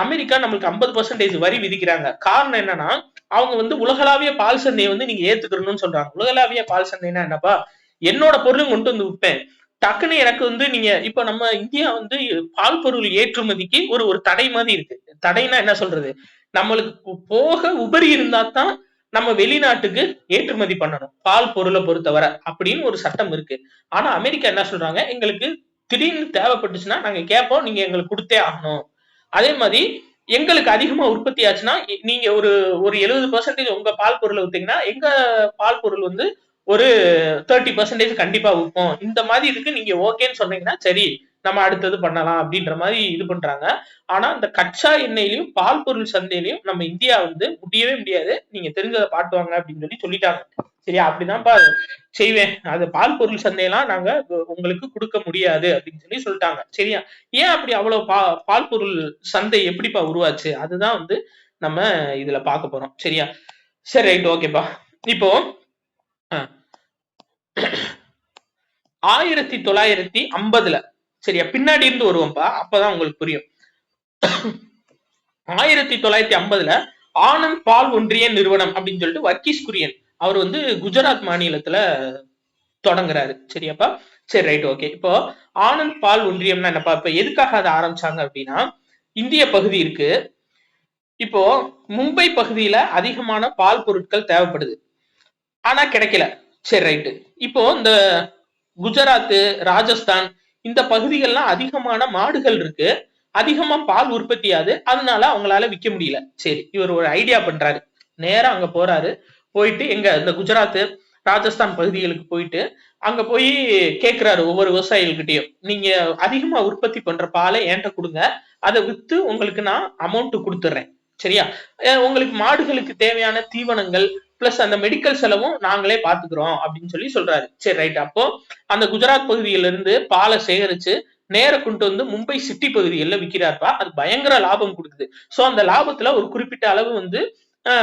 Speaker 1: அமெரிக்கா நம்மளுக்கு 50% வரி விதிக்கிறாங்க. காரணம் என்னன்னா அவங்க வந்து உலகளாவிய பால் சந்தையை வந்து நீங்க ஏத்துக்கணும்னு சொல்றாங்க. உலகளாவிய பால் சந்தைன்னா என்னப்பா, என்னோட பொருளும் கொண்டு வந்து விற்பேன், டக்குன்னு எனக்கு வந்து நீங்க இப்ப நம்ம இந்தியா வந்து பால் பொருள் ஏற்றுமதிக்கு ஒரு ஒரு தடை மாதிரி இருக்கு. தடைனா என்ன சொல்றது, நம்மளுக்கு போக உபரி இருந்தா தான் நம்ம வெளிநாட்டுக்கு ஏற்றுமதி பண்ணணும் பால் பொருளை பொறுத்தவரை அப்படின்னு ஒரு சட்டம் இருக்கு. ஆனா அமெரிக்கா என்ன சொல்றாங்க, எங்களுக்கு திடீர்னு தேவைப்பட்டுச்சுன்னா நாங்க கேட்போம், நீங்க எங்களுக்கு கொடுத்தே ஆகணும். அதே மாதிரி எங்களுக்கு அதிகமா உற்பத்தி ஆச்சுன்னா நீங்க ஒரு ஒரு 70% உங்க பால் பொருளை வித்தீங்கன்னா எங்க பால் பொருள் வந்து ஒரு 30% கண்டிப்பா விற்போம். இந்த மாதிரி இருக்கு, நீங்க ஓகேன்னு சொன்னீங்கன்னா சரி நம்ம அடுத்தது பண்ணலாம் அப்படின்ற மாதிரி இது பண்றாங்க. ஆனா இந்த கச்சா எண்ணெயிலையும் பால் பொருள் சந்தையிலையும் நம்ம இந்தியா வந்து முடியவே முடியாது, நீங்க தெரிஞ்சதை பாட்டுவாங்க அப்படின்னு சொல்லிட்டாங்க. சரியா, அப்படிதான்ப்பா செய்வேன், அது பால் பொருள் சந்தையெல்லாம் நாங்க உங்களுக்கு கொடுக்க முடியாது அப்படின்னு சொல்லிட்டாங்க. சரியா, ஏன் அப்படி அவ்வளவு பால் பொருள் சந்தை எப்படிப்பா உருவாச்சு, அதுதான் வந்து நம்ம இதுல பார்க்க போறோம். சரியா, சரி ரைட் ஓகேப்பா. இப்போ 1950 சரியா, பின்னாடி இருந்து வருவோம்ப்பா, அப்பதான் உங்களுக்கு புரியும். 1950 ஆனந்த் பால் ஒன்றிய நிறுவனம் அப்படின்னு சொல்லிட்டு வர்கீஸ் குரியன் அவர் வந்து குஜராத் மாநிலத்துல தொடங்குறாரு. சரியாப்பா, சரி ரைட் ஓகே. இப்போ ஆனந்த் பால் ஒன்றியம்னா என்னப்பா, இப்ப எதுக்காக அதை ஆரம்பிச்சாங்க அப்படின்னா, இந்திய பகுதி இருக்கு, இப்போ மும்பை பகுதியில அதிகமான பால் பொருட்கள் தேவைப்படுது, ஆனா கிடைக்கல. சரி ரைட்டு, இப்போ இந்த குஜராத், ராஜஸ்தான் இந்த பகுதிகள்லாம் அதிகமான மாடுகள் இருக்கு, அதிகமா பால் உற்பத்தி ஆகுது, அதனால அவங்களால விற்க முடியல. சரி, இவர் ஒரு ஐடியா பண்றாரு, நேரா அங்க போறாரு, போயிட்டு எங்க இந்த குஜராத் ராஜஸ்தான் பகுதிகளுக்கு போயிட்டு அங்க போய் கேட்கிறாரு ஒவ்வொரு விவசாயிகள்கிட்டயும், நீங்க அதிகமா உற்பத்தி பண்ற பாலை என்கிட்ட கொடுங்க, அதை வித்து உங்களுக்கு நான் அமௌண்ட் கொடுத்துறேன். சரியா, உங்களுக்கு மாடுகளுக்கு தேவையான தீவனங்கள் பிளஸ் அந்த மெடிக்கல் செலவும் நாங்களே பாத்துக்கிறோம் அப்படின்னு சொல்றாரு. சரி ரைட், அப்போ அந்த குஜராத் பகுதியில இருந்து பாலை சேகரிச்சு நேர கொண்டு வந்து மும்பை சிட்டி பகுதிகளில் விற்கிறார்ப்பா, அது பயங்கர லாபம் கொடுக்குது. சோ அந்த லாபத்துல ஒரு குறிப்பிட்ட அளவு வந்து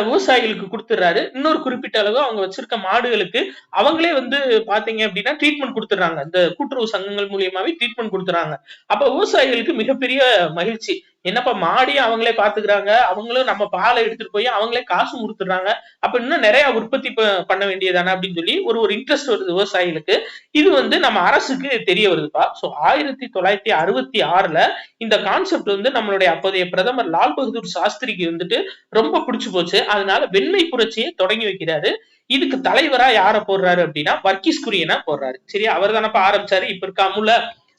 Speaker 1: விவசாயிகளுக்கு கொடுத்துறாரு, இன்னொரு குறிப்பிட்ட அளவு அவங்க வச்சிருக்க மாடுகளுக்கு அவங்களே வந்து பாத்தீங்க அப்படின்னா ட்ரீட்மெண்ட் கொடுத்துறாங்க, இந்த கூட்டுறவு சங்கங்கள் மூலியமாவே ட்ரீட்மெண்ட் கொடுத்துறாங்க. அப்ப விவசாயிகளுக்கு மிகப்பெரிய மகிழ்ச்சி, என்னப்பா மாடியும் அவங்களே பாத்துக்கிறாங்க, அவங்களும் நம்ம பாலை எடுத்துட்டு போய் அவங்களே காசு கொடுத்துறாங்க, அப்ப இன்னும் நிறைய உற்பத்தி பண்ண வேண்டியதானே அப்படின்னு சொல்லி ஒரு இன்ட்ரெஸ்ட் வருது விவசாயிகளுக்கு. இது வந்து நம்ம அரசுக்கு தெரிய வருதுப்பா. சோ 1966 இந்த கான்செப்ட் வந்து நம்மளுடைய அப்போதைய பிரதமர் லால் பகதூர் சாஸ்திரிக்கு வந்துட்டு ரொம்ப பிடிச்சு போச்சு, அதனால வெண்மை புரட்சியை தொடங்கி வைக்கிறாரு. இதுக்கு தலைவரா யார போடுறாரு அப்படின்னா வர்கீஸ் குரியனா போடுறாரு. சரியா, அவர் தானப்ப ஆரம்பிச்சாரு இப்ப இருக்காமுல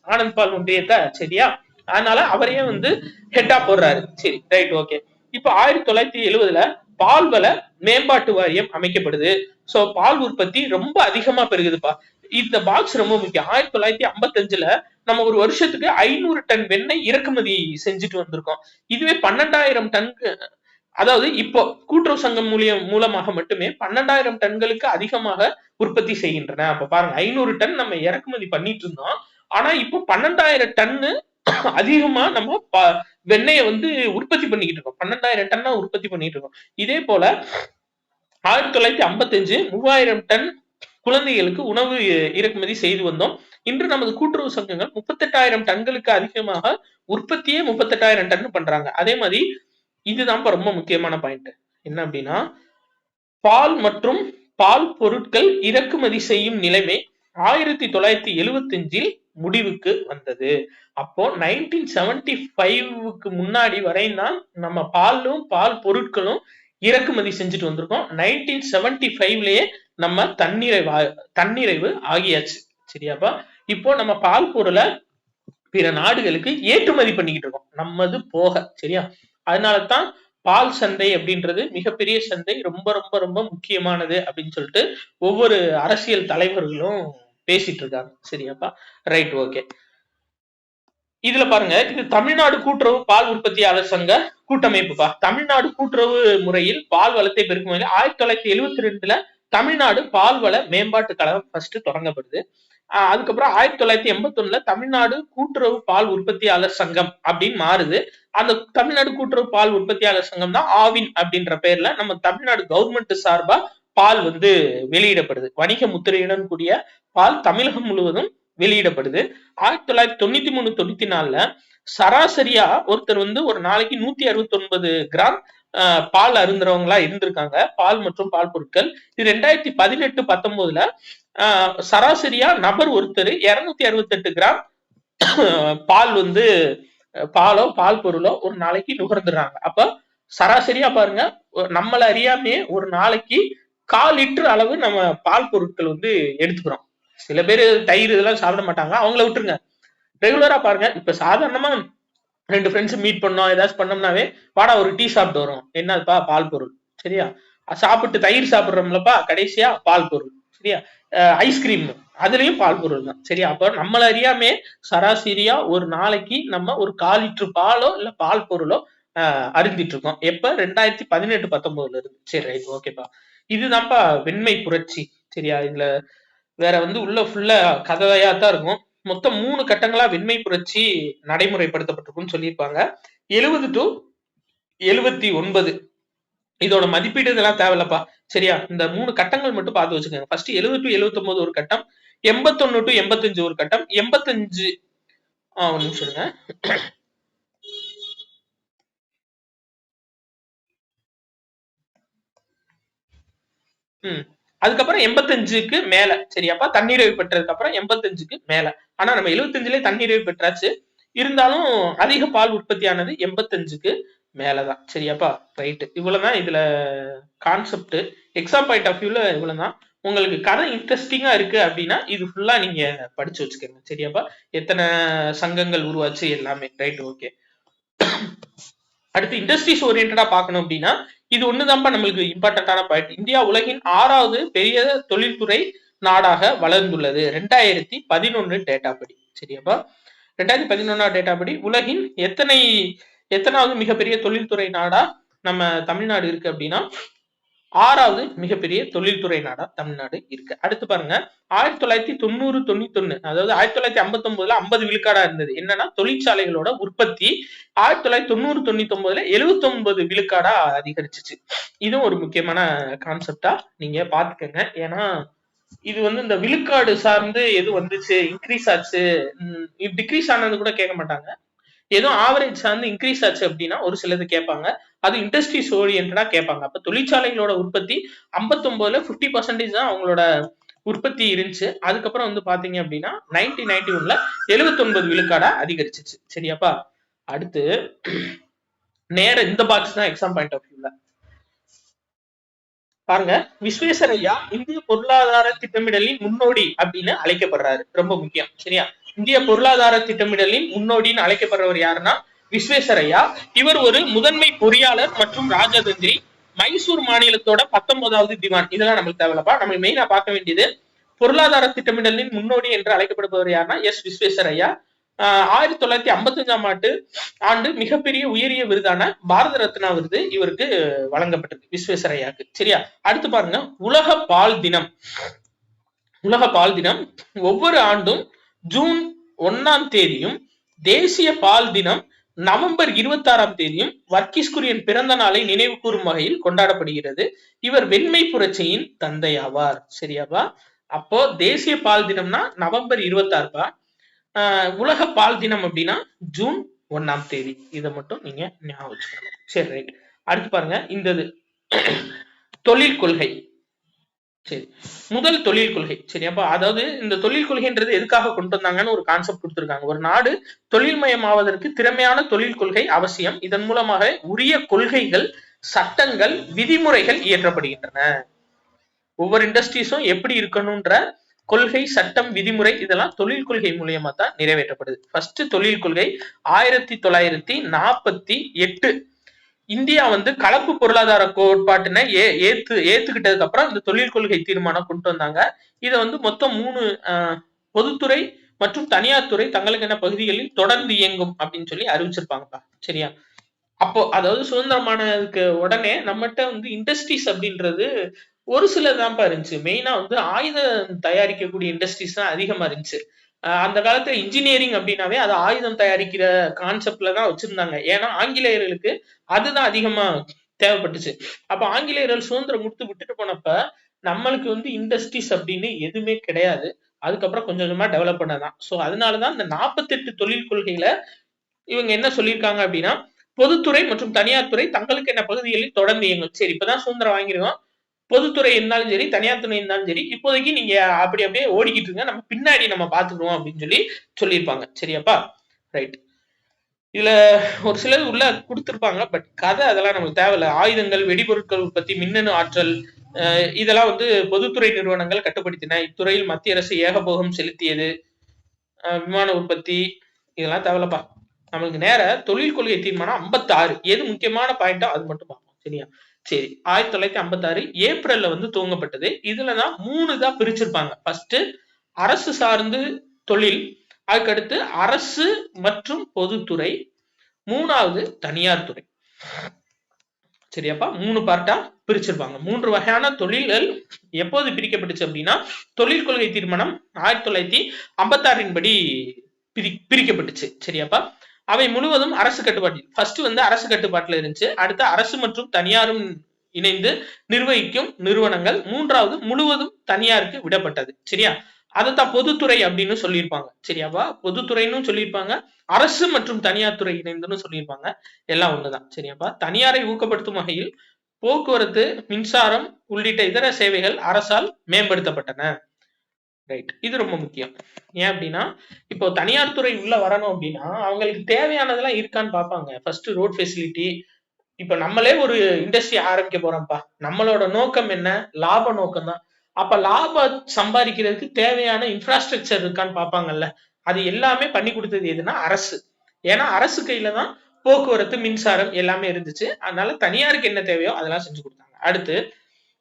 Speaker 1: ஆனந்த் பால் ஒன்றியத்தை. சரியா, அதனால அவரையே வந்து ஹெட்டா போடுறாரு. சரி ரைட் ஓகே. இப்ப 1970 பால்வள மேம்பாட்டு வாரியம் அமைக்கப்படுது. சோ பால் உற்பத்தி ரொம்ப அதிகமா பெருகுதுப்பா. இந்த பாக்ஸ் ரொம்ப முக்கியம். 1955 நம்ம ஒரு வருஷத்துக்கு 500 டன் வெண்ணெய் இறக்குமதி செஞ்சுட்டு வந்திருக்கோம். இதுவே 12,000 டன்க்கு, அதாவது இப்போ கூட்டுறவு சங்கம் மூலமாக மட்டுமே 12,000 டன்களுக்கு அதிகமாக உற்பத்தி செய்கின்றன. அப்ப பாருங்க, 500 டன் நம்ம இறக்குமதி பண்ணிட்டு இருந்தோம், ஆனா இப்போ 12,000 டன்னு அதிகமா நம்ம வெண்ணெயை வந்து உற்பத்தி பண்ணிக்கிட்டு இருக்கோம். 12,000 டன்னா உற்பத்தி பண்ணிட்டு இருக்கோம். இதே போல 1955 3,000 டன் குழந்தைகளுக்கு உணவு இறக்குமதி செய்து வந்தோம். இன்று நமது கூட்டுறவு சங்கங்கள் 38,000 டன்களுக்கு அதிகமாக உற்பத்தியே 38,000 டன் பண்றாங்க. அதே மாதிரி இதுதான் ரொம்ப முக்கியமான பாயிண்ட், என்ன அப்படின்னா பால் மற்றும் பால் பொருட்கள் இறக்குமதி செய்யும் நிலைமை 1975 முடிவுக்கு வந்தது. அப்போ 1975க்கு முன்னாடி வரையும் தான் நம்ம பாலும் பால் பொருட்களும் இறக்குமதி செஞ்சுட்டு வந்திருக்கோம். 1975லயே நம்ம தன்னிறைவு ஆகியாச்சு. சரியாப்பா, இப்போ நம்ம பால் பொருளை பிற நாடுகளுக்கு ஏற்றுமதி பண்ணிக்கிட்டு இருக்கோம், நம்மது போக. சரியா, அதனாலதான் பால் சந்தை அப்படின்றது மிகப்பெரிய சந்தை, ரொம்ப ரொம்ப ரொம்ப முக்கியமானது அப்படின்னு சொல்லிட்டு ஒவ்வொரு அரசியல் தலைவர்களும் பேசிட்டு இருக்காங்க. சரியாப்பா, ரைட் ஓகே. இதுல பாருங்க, இது தமிழ்நாடு கூட்டுறவு பால் உற்பத்தியாளர் சங்க கூட்டமைப்புப்பா. தமிழ்நாடு கூட்டுறவு முறையில் பால் வளத்தை பெருக்கும் வகையில் 1972 தமிழ்நாடு பால்வள மேம்பாட்டு கழகம் ஃபர்ஸ்ட் தொடங்கப்படுது. அதுக்கப்புறம் 1981 தமிழ்நாடு கூட்டுறவு பால் உற்பத்தியாளர் சங்கம் அப்படின்னு மாறுது. அந்த தமிழ்நாடு கூட்டுறவு பால் உற்பத்தியாளர் சங்கம் தான் ஆவின் அப்படின்ற பேர்ல நம்ம தமிழ்நாடு கவர்மெண்ட் சார்பா பால் வந்து வெளியிடப்படுது. வணிக முத்திரையுடன் கூடிய பால் தமிழகம் முழுவதும் வெளியிடப்படுது. 1993-94 சராசரியா ஒருத்தர் வந்து ஒரு நாளைக்கு 169 கிராம் பால் அருந்துறவங்களா இருந்திருக்காங்க, பால் மற்றும் பால் பொருட்கள். இது 2018-19 சராசரியா நபர் ஒருத்தர் 268 கிராம் பால் வந்து பால் பொருளோ ஒரு நாளைக்கு நுகர்ந்துடுறாங்க. அப்ப சராசரியா பாருங்க, நம்மள அறியாமையே ஒரு நாளைக்கு 1/4 லிட்டர் அளவு நம்ம பால் பொருட்கள் வந்து எடுத்துக்கிறோம். சில பேர் தயிர் இதெல்லாம் சாப்பிட மாட்டாங்க, அவங்கள விட்டுருங்க. ரெகுலரா பாருங்க, இப்ப சாதாரணமா 2 ஃப்ரெண்ட்ஸ் மீட் பண்ணோம், ஏதாச்சும் பண்ணோம்னாவே வாடா ஒரு டீ சாப்பிட்டு வரும். என்னப்பா? பால் பொருள். சரியா? சாப்பிட்டு தயிர் சாப்பிடுறோம்லப்பா, கடைசியா பால் பொருள். சரியா? ஐஸ்கிரீம் அதுலயும் பால் பொருள் தான். சரியா? அப்ப நம்மள அறியாமே சராசரியா ஒரு நாளைக்கு நம்ம ஒரு 1/4 லிட்டர் பாலோ இல்ல பால் பொருளோ அருந்திட்டு இருக்கோம். எப்ப? 2018, 19 இருந்து. சரி, ரைட், ஓகேப்பா. இதுதான்ப்பா வெண்மை புரட்சி. சரியா? இதுல வேற வந்து உள்ள ஃபுல்லா கதையா தான் இருக்கும். மொத்தம் 3 கட்டங்களா வெண்மை புரட்சி நடைமுறைப்படுத்தப்பட்டிருக்கும்னு சொல்லியிருப்பாங்க. 70 to 79 இதோட மதிப்பீடு இதெல்லாம் தேவையில்லப்பா. சரியா? இந்த 3 கட்டங்கள் மட்டும் பார்த்து வச்சுக்கோங்க. ஃபர்ஸ்ட் 70 to 79 ஒரு கட்டம், 81 to 85 ஒரு கட்டம், 85 ஒரு நிமிஷம் இருங்க. அதுக்கப்புறம் 85க்கு மேல. சரியாப்பா? தன்னிறைவு பெற்றதுக்கு அப்புறம் 85க்கு மேல. ஆனா நம்ம 75லயே தன்னிறைவு பெற்றாச்சு. இருந்தாலும் அதிக பால் உற்பத்தியானது 85க்கு மேலதான். சரியாப்பா? ரைட். இவ்வளவுதான் இதுல கான்செப்ட். எக்ஸாம் பாயிண்ட் ஆஃப் வியூல இவ்வளவுதான். உங்களுக்கு கதை இன்ட்ரெஸ்டிங்கா இருக்கு அப்படின்னா இது ஃபுல்லா நீங்க படிச்சு வச்சுக்கோங்க. சரியாப்பா? எத்தனை சங்கங்கள் உருவாச்சு எல்லாமே. Right, okay. அடுத்து இண்டஸ்ட்ரீஸ் ஓரியன்டா பார்க்கணும் அப்படின்னா இது ஒண்ணுதான்ப்பா நம்மளுக்கு இம்பார்ட்டன்டான பாயிண்ட். இந்தியா உலகின் 6வது பெரிய தொழில்துறை நாடாக வளர்ந்துள்ளது 2011 டேட்டா படி. சரியாப்பா? 2011 டேட்டா படி உலகின் எத்தனாவது மிகப்பெரிய தொழில்துறை நாடா நம்ம தமிழ்நாடு இருக்கு அப்படின்னா 6வது மிகப்பெரிய தொழில்துறை நாடா தமிழ்நாடு இருக்கு. அடுத்து பாருங்க, 1990-91, அதாவது 1959ல 50 விழுக்காடா இருந்தது. என்னன்னா தொழிற்சாலைகளோட உற்பத்தி 1990-99ல 79 விழுக்காடா அதிகரிச்சிச்சு. இதுவும் ஒரு முக்கியமான கான்செப்டா நீங்க பாத்துக்கங்க. ஏன்னா இது வந்து இந்த விழுக்காடு சார்ந்து எது வந்துச்சு, இன்க்ரீஸ் ஆச்சு, டிக்ரீஸ் ஆனது கூட கேட்க மாட்டாங்க. ஏதோ ஆவரேஜ் சார்ந்து இன்க்ரீஸ் ஆச்சு அப்படின்னா ஒரு சிலது கேட்பாங்க. அது இண்டஸ்ட்ரீஸ் ஓரியன்டா கேட்பாங்க. அப்ப தொழிற்சாலைகளோட உற்பத்தி 59ல 50% தான் அவங்களோட உற்பத்தி இருந்துச்சு. அதுக்கப்புறம் வந்து பாத்தீங்க அப்படின்னா 1991ல 79 விழுக்காடா அதிகரிச்சிச்சு. சரியாப்பா? அடுத்து நேர இந்த பாக்ஸ் தான் எக்ஸாம் பாயிண்ட் ஆஃப் வியூல பாருங்க. விஸ்வேஸ்வரய்யா இந்திய பொருளாதார திட்டமிடலின் முன்னோடி அப்படின்னு அழைக்கப்படுறாரு. ரொம்ப முக்கியம். சரியா? இந்திய பொருளாதார திட்டமிடலின் முன்னோடின்னு அழைக்கப்படுறவர் யாருன்னா விஸ்வேஸ்வரய்யா. இவர் ஒரு முதன்மை பொறியாளர் மற்றும் ராஜதந்திரி. மைசூர் மாநிலத்தோட 19வது திவான். இதெல்லாம் நம்மளுக்கு தேவையில்லப்பா. நம்ம மெயினா பார்க்க வேண்டியது பொருளாதார திட்டமிடலின் முன்னோடி என்று அழைக்கப்படுபவர் யாருன்னா எஸ் விஸ்வேஸ்வரய்யா. 1955 ஆண்டு மிகப்பெரிய உயரிய விருதான பாரத ரத்னா விருது இவருக்கு வழங்கப்பட்டது விஸ்வேஸ்வரய்யாக்கு. சரியா? அடுத்து பாருங்க, உலக பால் தினம். உலக பால் தினம் ஒவ்வொரு ஆண்டும் ஜூன் 1ஆம் தேதியும், தேசிய பால் தினம் நவம்பர் 26ஆம் தேதியும் வர்கீஸ் குரியன் பிறந்த நாளை நினைவு கூறும் வகையில் கொண்டாடப்படுகிறது. இவர் வெண்மை புரட்சியின் தந்தை ஆவார். சரியாப்பா? அப்போ தேசிய பால் தினம்னா நவம்பர் 26பா. உலக பால் தினம் அப்படின்னா ஜூன் 1ஆம் தேதி. இதை மட்டும் நீங்க ஞாபகம் வச்சுக்கணும். சரி, ரைட். அடுத்து பாருங்க, இந்த தொழில் கொள்கை. சரி, முதல் தொழில் கொள்கை. சரியாப்பா? அதாவது இந்த தொழில் கொள்கைன்றது எதுக்காக கொண்டு வந்தாங்கன்னு ஒரு கான்செப்ட் கொடுத்திருக்காங்க. ஒரு நாடு தொழில்மயமாவதற்கு திறமையான தொழில் கொள்கை அவசியம். இதன் மூலமாக உரிய கொள்கைகள், சட்டங்கள், விதிமுறைகள் இயற்றப்படுகின்றன. ஒவ்வொரு இண்டஸ்ட்ரீஸும் எப்படி இருக்கணும்ன்ற கொள்கை, சட்டம், விதிமுறை இதெல்லாம் தொழில் கொள்கை மூலியமா தான் நிறைவேற்றப்படுது. ஃபர்ஸ்ட் தொழில் கொள்கை 1948. இந்தியா வந்து கலப்பு பொருளாதார கோட்பாட்டினை ஏத்துக்கிட்டதுக்கு அப்புறம் இந்த தொழில் கொள்கை தீர்மானம் கொண்டு வந்தாங்க. இதை வந்து மொத்தம் 3 பொதுத்துறை மற்றும் தனியார் துறை தங்களுக்கான பகுதிகளில் தொடர்ந்து இயங்கும் அப்படின்னு சொல்லி அறிவிச்சிருப்பாங்கப்பா. சரியா? அப்போ அதாவது சுதந்திரமானதுக்கு உடனே நம்மகிட்ட வந்து இண்டஸ்ட்ரீஸ் அப்படின்றது ஒரு சிலதான்ப்பா இருந்துச்சு. மெயினா வந்து ஆயுதம் தயாரிக்கக்கூடிய இண்டஸ்ட்ரீஸ் தான் அதிகமா இருந்துச்சு. அந்த காலத்துல இன்ஜினியரிங் அப்படின்னாவே அது ஆயுதம் தயாரிக்கிற கான்செப்ட்ல தான் வச்சிருந்தாங்க. ஏன்னா ஆங்கிலேயர்களுக்கு அதுதான் அதிகமா தேவைப்பட்டுச்சு. அப்ப ஆங்கிலேயர்கள் சுதந்திரம் கொடுத்து விட்டுட்டு போனப்ப நம்மளுக்கு வந்து இண்டஸ்ட்ரீஸ் அப்படின்னு எதுவுமே கிடையாது. அதுக்கப்புறம் கொஞ்சம் கொஞ்சமா டெவலப் பண்ணதான். சோ அதனாலதான் இந்த 48 தொழில் கொள்கையில இவங்க என்ன சொல்லியிருக்காங்க அப்படின்னா பொதுத்துறை மற்றும் தனியார் துறை தங்களுக்கு என்ன பகுதிகளில் தொடர்ந்து இயங்கும். சரி, இப்பதான் சுதந்திரம் வாங்கிருக்கோம், பொதுத்துறை இருந்தாலும் சரி, தனியார் துறை இருந்தாலும் சரி, இப்போதைக்கு நீங்க அப்படி அப்படியே ஓடிக்கிட்டு இருங்க, நம்ம பின்னாடி நம்ம பாத்துக்கிறோம் அப்படின்னு சொல்லி சொல்லியிருப்பாங்க. சரியாப்பா? ரைட். இதுல ஒரு சிலர் உள்ள கொடுத்திருப்பாங்க, பட் கதை அதெல்லாம் நமக்கு தேவையில்ல. ஆயுதங்கள், வெடிபொருட்கள் உற்பத்தி, மின்னணு ஆற்றல், இதெல்லாம் வந்து பொதுத்துறை நிறுவனங்கள் கட்டுப்படுத்தின. இத்துறையில் மத்திய அரசு ஏகபோகம் செலுத்தியது. விமான உற்பத்தி, இதெல்லாம் தேவையில்லப்பா. நம்மளுக்கு நேர தொழில் கொள்கை தீர்மானம் 56 எது முக்கியமான பாயிண்டோ அது மட்டும் பார்ப்போம். சரியா? சரி. 1956 ஏப்ரல்ல வந்து துவங்கப்பட்டது. இதுலதான் 3 தான் பிரிச்சிருப்பாங்க. ஃபர்ஸ்ட் அரசு சார்ந்து தொழில், அதுக்கடுத்து அரசு மற்றும் பொதுத்துறை, 3வது தனியார் துறை. சரியாப்பா? 3 பார்ட்டா பிரிச்சிருப்பாங்க. 3 வகையான தொழில்கள் எப்போது பிரிக்கப்பட்டுச்சு அப்படின்னா, தொழில் கொள்கை தீர்மானம் 1956 படி பிரிக்கப்பட்டுச்சு. சரியாப்பா? அவை முழுவதும் அரசு கட்டுப்பாட்டில். ஃபர்ஸ்ட் வந்து அரசு கட்டுப்பாட்டுல இருந்துச்சு. அடுத்து அரசு மற்றும் தனியாரும் இணைந்து நிர்வகிக்கும் நிறுவனங்கள். 3வது முழுவதும் தனியாருக்கு விடப்பட்டது. சரியா? அதைத்தான் பொதுத்துறை அப்படின்னு சொல்லியிருப்பாங்க. சரியாப்பா? பொதுத்துறைன்னு சொல்லியிருப்பாங்க, அரசு மற்றும் தனியார் துறை இணைந்துன்னு சொல்லியிருப்பாங்க. எல்லாம் ஒண்ணுதான். சரியாப்பா? தனியாரை ஊக்கப்படுத்தும் வகையில் போக்குவரத்து, மின்சாரம் உள்ளிட்ட இதர சேவைகள் அரசால் மேம்படுத்தப்பட்டன. ரைட். இது ரொம்ப முக்கியம். ஏன் அப்படின்னா, இப்போ தனியார் துறை உள்ள வரணும் அப்படின்னா அவங்களுக்கு தேவையானதெல்லாம் இருக்கான்னு பார்ப்பாங்க. First road facility. இப்ப நம்மளே ஒரு இண்டஸ்ட்ரி ஆரம்பிக்க போறோம்ப்பா, நம்மளோட நோக்கம் என்ன? லாப நோக்கம் தான். அப்ப லாபம் சம்பாதிக்கிறதுக்கு தேவையான இன்ஃப்ராஸ்ட்ரக்சர் இருக்கான்னு பார்ப்பாங்கல்ல. அது எல்லாமே பண்ணி கொடுத்தது எதுனா அரசு. ஏன்னா அரசு கையில தான் போக்குவரத்து, மின்சாரம் எல்லாமே இருந்துச்சு. அதனால தனியாருக்கு என்ன தேவையோ அதெல்லாம் செஞ்சு கொடுத்தாங்க. அடுத்து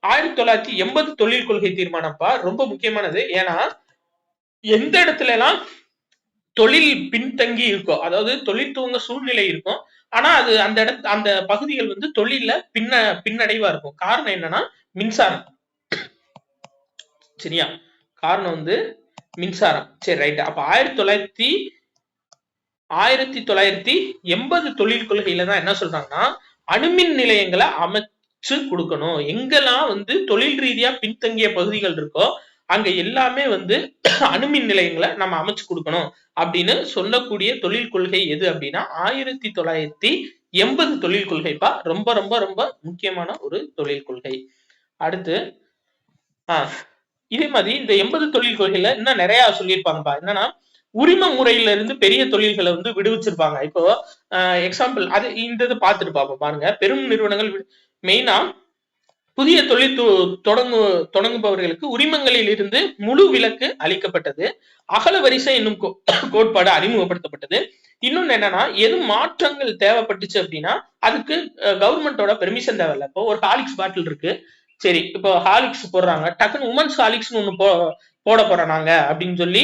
Speaker 1: 1980 தொழில் கொள்கை தீர்மானம்ப்பா, ரொம்ப முக்கியமானது. ஏன்னா எந்த இடத்துல எல்லாம் தொழில் பின்தங்கி இருக்கும், அதாவது தொழில் துவங்க சூழ்நிலை இருக்கும், ஆனா அது அந்த பகுதிகள் வந்து தொழில பின்னடைவா இருக்கும். காரணம் என்னன்னா மின்சாரம். சரியா? காரணம் வந்து மின்சாரம். சரி, ரைட். அப்ப 1980 தொழில் கொள்கையில தான் என்ன சொல்றாங்கன்னா, அணுமின் நிலையங்களை அமைச்சு கொடுக்கணும். எங்கெல்லாம் வந்து தொழில் ரீதியா பின்தங்கிய பகுதிகள் இருக்கோ அங்க எல்லாமே வந்து அணுமின் நிலையங்களை நம்ம அமைச்சு கொடுக்கணும் அப்படின்னு சொல்லக்கூடிய தொழில் கொள்கை எது அப்படின்னா 1980 தொழில் கொள்கைப்பா. ரொம்ப ரொம்ப ரொம்ப முக்கியமான ஒரு தொழில் கொள்கை. அடுத்து இதே மாதிரி இந்த 80 தொழில் கொள்கையில இன்னும் நிறைய சொல்லியிருப்பாங்கப்பா. என்னன்னா, உரிம முறையில இருந்து பெரிய தொழில்களை வந்து விடுவிச்சிருப்பாங்க. இப்போ எக்ஸாம்பிள் அது இந்த இது பார்த்துட்டு பார்ப்போம் பாருங்க. பெரும் நிறுவனங்கள் மெயினா புதிய தொழில் தொடங்குபவர்களுக்கு உரிமங்களில் இருந்து முழு விலக்கு அளிக்கப்பட்டது. அகல வரிசை என்னும் கோட்பாடு அறிமுகப்படுத்தப்பட்டது. இன்னொன்னு என்னன்னா, எது மாற்றங்கள் தேவைப்பட்டுச்சு அப்படின்னா அதுக்கு கவர்மெண்டோட பெர்மிஷன் தேவையில்ல. இப்போ ஒரு ஹார்லிக்ஸ் பாட்டில் இருக்கு. சரி, இப்போ ஹார்லிக்ஸ் போடுறாங்க, டக்குன்னு உமன்ஸ் ஹார்லிக்ஸ் ஒண்ணு போட போறோம் நாங்க அப்படின்னு சொல்லி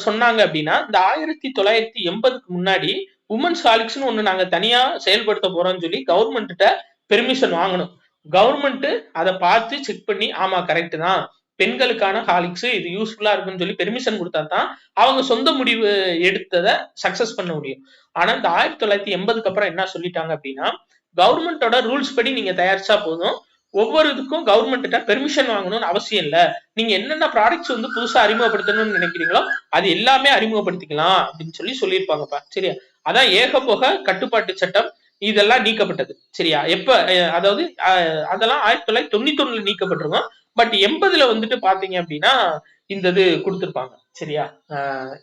Speaker 1: சொன்னாங்க அப்படின்னா, இந்த 1980க்கு முன்னாடி உமன்ஸ் ஹார்லிக்ஸ்னு ஒண்ணு நாங்க தனியா செயல்படுத்த போறோம்னு சொல்லி கவர்மெண்ட்ட பெர்மிஷன் வாங்கணும். கவர்மெண்ட் அதை பார்த்து செக் பண்ணி ஆமா கரெக்ட் தான், பெண்களுக்கான ஹார்லிக்ஸ் இது யூஸ்ஃபுல்லா இருக்குன்னு சொல்லி பெர்மிஷன் கொடுத்தா தான் அவங்க சொந்த முடிவு எடுத்ததை சக்சஸ் பண்ண முடியும். ஆனா இந்த 1980க்கு அப்புறம் என்ன சொல்லிட்டாங்க அப்படின்னா, கவர்மெண்டோட ரூல்ஸ் படி நீங்க தயாரிச்சா போதும், ஒவ்வொரு இதுக்கும் கவர்மெண்ட்ட பெர்மிஷன் வாங்கணும்னு அவசியம் இல்ல. நீங்க என்னென்ன ப்ராடக்ட்ஸ் வந்து புதுசா அறிமுகப்படுத்தணும்னு நினைக்கிறீங்களோ அது எல்லாமே அறிமுகப்படுத்திக்கலாம் அப்படின்னு சொல்லியிருப்பாங்கப்பா. சரியா? அதான் ஏகபோக கட்டுப்பாட்டு சட்டம் இதெல்லாம் நீக்கப்பட்டது. சரியா? எப்ப அதாவது அதெல்லாம் 1991 நீக்கப்பட்டிருக்கும். பட் 80ல வந்துட்டு பாத்தீங்க அப்படின்னா இந்த இது கொடுத்திருப்பாங்க. சரியா?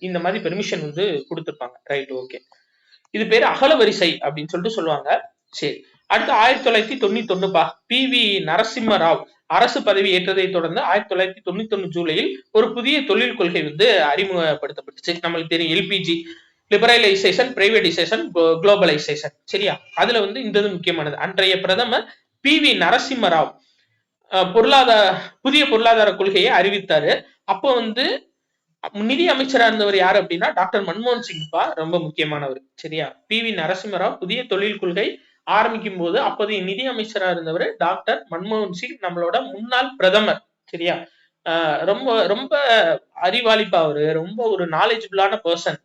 Speaker 1: இந்த மாதிரி பெர்மிஷன் வந்து கொடுத்திருப்பாங்க. Right, okay. இது பேரு அகல வரிசை அப்படின்னு சொல்லிட்டு சொல்லுவாங்க. சரி, அடுத்து 1991பா, PV நரசிம்ம ராவ் அரசு பதவி ஏற்றதை தொடர்ந்து 1991 ஜூலையில் ஒரு புதிய தொழில் கொள்கை வந்து அறிமுகப்படுத்தப்பட்டுச்சு. நம்மளுக்கு தெரியும், LPG, லிபரலைசேஷன், பிரைவேடைசேஷன், குளோபலைசேஷன். சரியா? அதுல வந்து இந்த முக்கியமானது. அன்றைய பிரதமர் PV நரசிம்ம ராவ் புதிய பொருளாதார கொள்கையை அறிவித்தாரு. அப்போ வந்து நிதி அமைச்சரா இருந்தவர் யாரு அப்படின்னா டாக்டர் மன்மோகன் சிங்பா, ரொம்ப முக்கியமானவர். சரியா? PV நரசிம்ம ராவ் புதிய தொழில் கொள்கை ஆரம்பிக்கும் போது அப்போதைய நிதி அமைச்சரா இருந்தவர் டாக்டர் மன்மோகன் சிங், நம்மளோட முன்னாள் பிரதமர். சரியா? ரொம்ப ரொம்ப அறிவாளிப்பா அவரு, ரொம்ப ஒரு நாலேஜபிளான பர்சன்.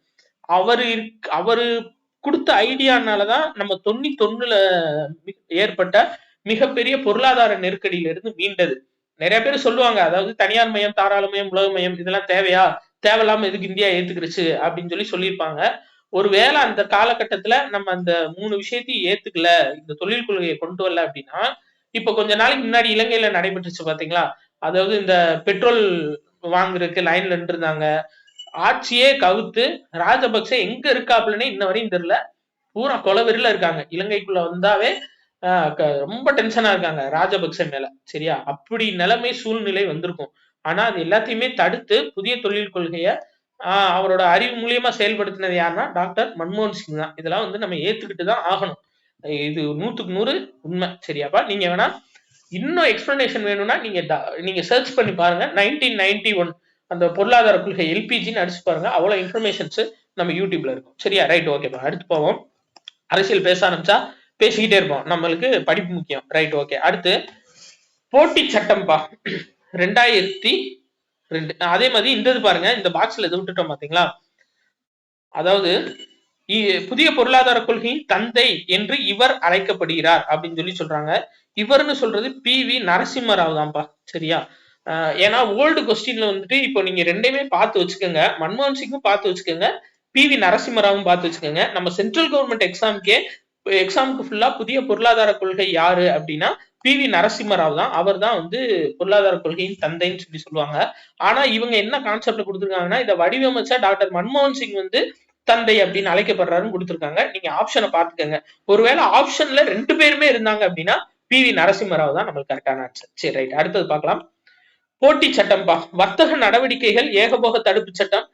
Speaker 1: அவரு கொடுத்த ஐடியானாலதான் நம்ம 91ல ஏற்பட்ட மிகப்பெரிய பொருளாதார நெருக்கடியில இருந்து மீண்டது. நிறைய பேர் சொல்லுவாங்க, அதாவது தனியார் மயம், தாராளமயம், உலகமயம் இதெல்லாம் தேவையா, தேவையில்லாம எதுக்கு இந்தியா ஏத்துக்கிடுச்சு அப்படின்னு சொல்லியிருப்பாங்க. ஒருவேளை அந்த காலகட்டத்துல நம்ம அந்த 3 விஷயத்தையும் ஏத்துக்கல, இந்த தொழில் கொள்கையை கொண்டு வரல அப்படின்னா இப்ப கொஞ்ச நாளைக்கு முன்னாடி இலங்கையில நடைபெற்றுச்சு பாத்தீங்களா? அதாவது இந்த பெட்ரோல் வாங்குறதுக்கு லைன்ல நின்று இருந்தாங்க. ஆட்சியே கவுத்து ராஜபக்ச எங்க இருக்காப்லன்னு இன்ன வரையும் தெரியல. பூரா கொலவெறில இருக்காங்க. இலங்கைக்குள்ள வந்தாவே ரொம்ப டென்ஷனா இருக்காங்க ராஜபக்ச மேல. சரியா? அப்படி நிலைமை சூழ்நிலை வந்திருக்கும். ஆனா அது எல்லாத்தையுமே தடுத்து புதிய தொழில் கொள்கைய அவரோட அறிவு மூலியமா செயல்படுத்தினது யாருன்னா டாக்டர் மன்மோகன் சிங் தான். இதெல்லாம் வந்து நம்ம ஏத்துக்கிட்டு தான் ஆகணும். இது 100க்கு 100 உண்மை. சரியாப்பா? நீங்க வேணா இன்னும் எக்ஸ்பிளனேஷன் வேணும்னா நீங்க சர்ச் பண்ணி பாருங்க. 1991 அந்த பொருளாதார கொள்கை எல்பிஜின்னு அடிச்சு பாருங்க. அவ்வளவு இன்ஃபர்மேஷன்ஸ் நம்ம யூடியூப்ல இருக்கும். சரியா? ரைட், ஓகேப்பா. அடுத்து போவோம். அரசியல் பேச ஆரம்பிச்சா பேசிக்கிட்டே இருப்போம். நம்மளுக்கு படிப்பு முக்கியம். Right, okay. அடுத்து போட்டி சட்டம்பா 2002. அதே மாதிரி இந்த பாருங்க, இந்த பாக்ஸ்ல எது விட்டுட்டோம் பாத்தீங்களா? அதாவது புதிய பொருளாதார கொள்கையின் தந்தை என்று இவர் அழைக்கப்படுகிறார் அப்படின்னு சொல்லி சொல்றாங்க. இவர்னு சொல்றது பி.வி. நரசிம்மராவ் தான்ப்பா. சரியா? ஏன்னா ஓல்டு கொஸ்டின்ல வந்துட்டு இப்போ நீங்க ரெண்டையுமே பார்த்து வச்சுக்கோங்க. மன்மோகன் சிங்கும் பார்த்து வச்சுக்கோங்க, பி.வி. நரசிம்மராவும் பார்த்து வச்சுக்கோங்க. நம்ம சென்ட்ரல் கவர்மெண்ட் எக்ஸாமுக்கு ஃபுல்லா புதிய பொருளாதார கொள்கை யாரு அப்படின்னா பி.வி. நரசிம்மராவ் தான். அவர் தான் வந்து பொருளாதார கொள்கையின் தந்தைன்னு சொல்லி சொல்லுவாங்க. ஆனா இவங்க என்ன கான்செப்ட்ல கொடுத்துருக்காங்கன்னா, இதை வடிவமைச்சா டாக்டர் மன்மோகன் சிங் வந்து தந்தை அப்படின்னு அழைக்கப்படுறாருன்னு கொடுத்துருக்காங்க. நீங்க ஆப்ஷனை பார்த்துக்கோங்க. ஒருவேளை ஆப்ஷன்ல 2 பேருமே இருந்தாங்க அப்படின்னா பி.வி. நரசிம்மராவ் தான் நம்மளுக்கு கரெக்டான ஆன்சர். சரி, ரைட். அடுத்தது பார்க்கலாம். போட்டி சட்டம்பா. வர்த்தக நடவடிக்கைகள் ஏகபோக தடுப்பு சட்டம்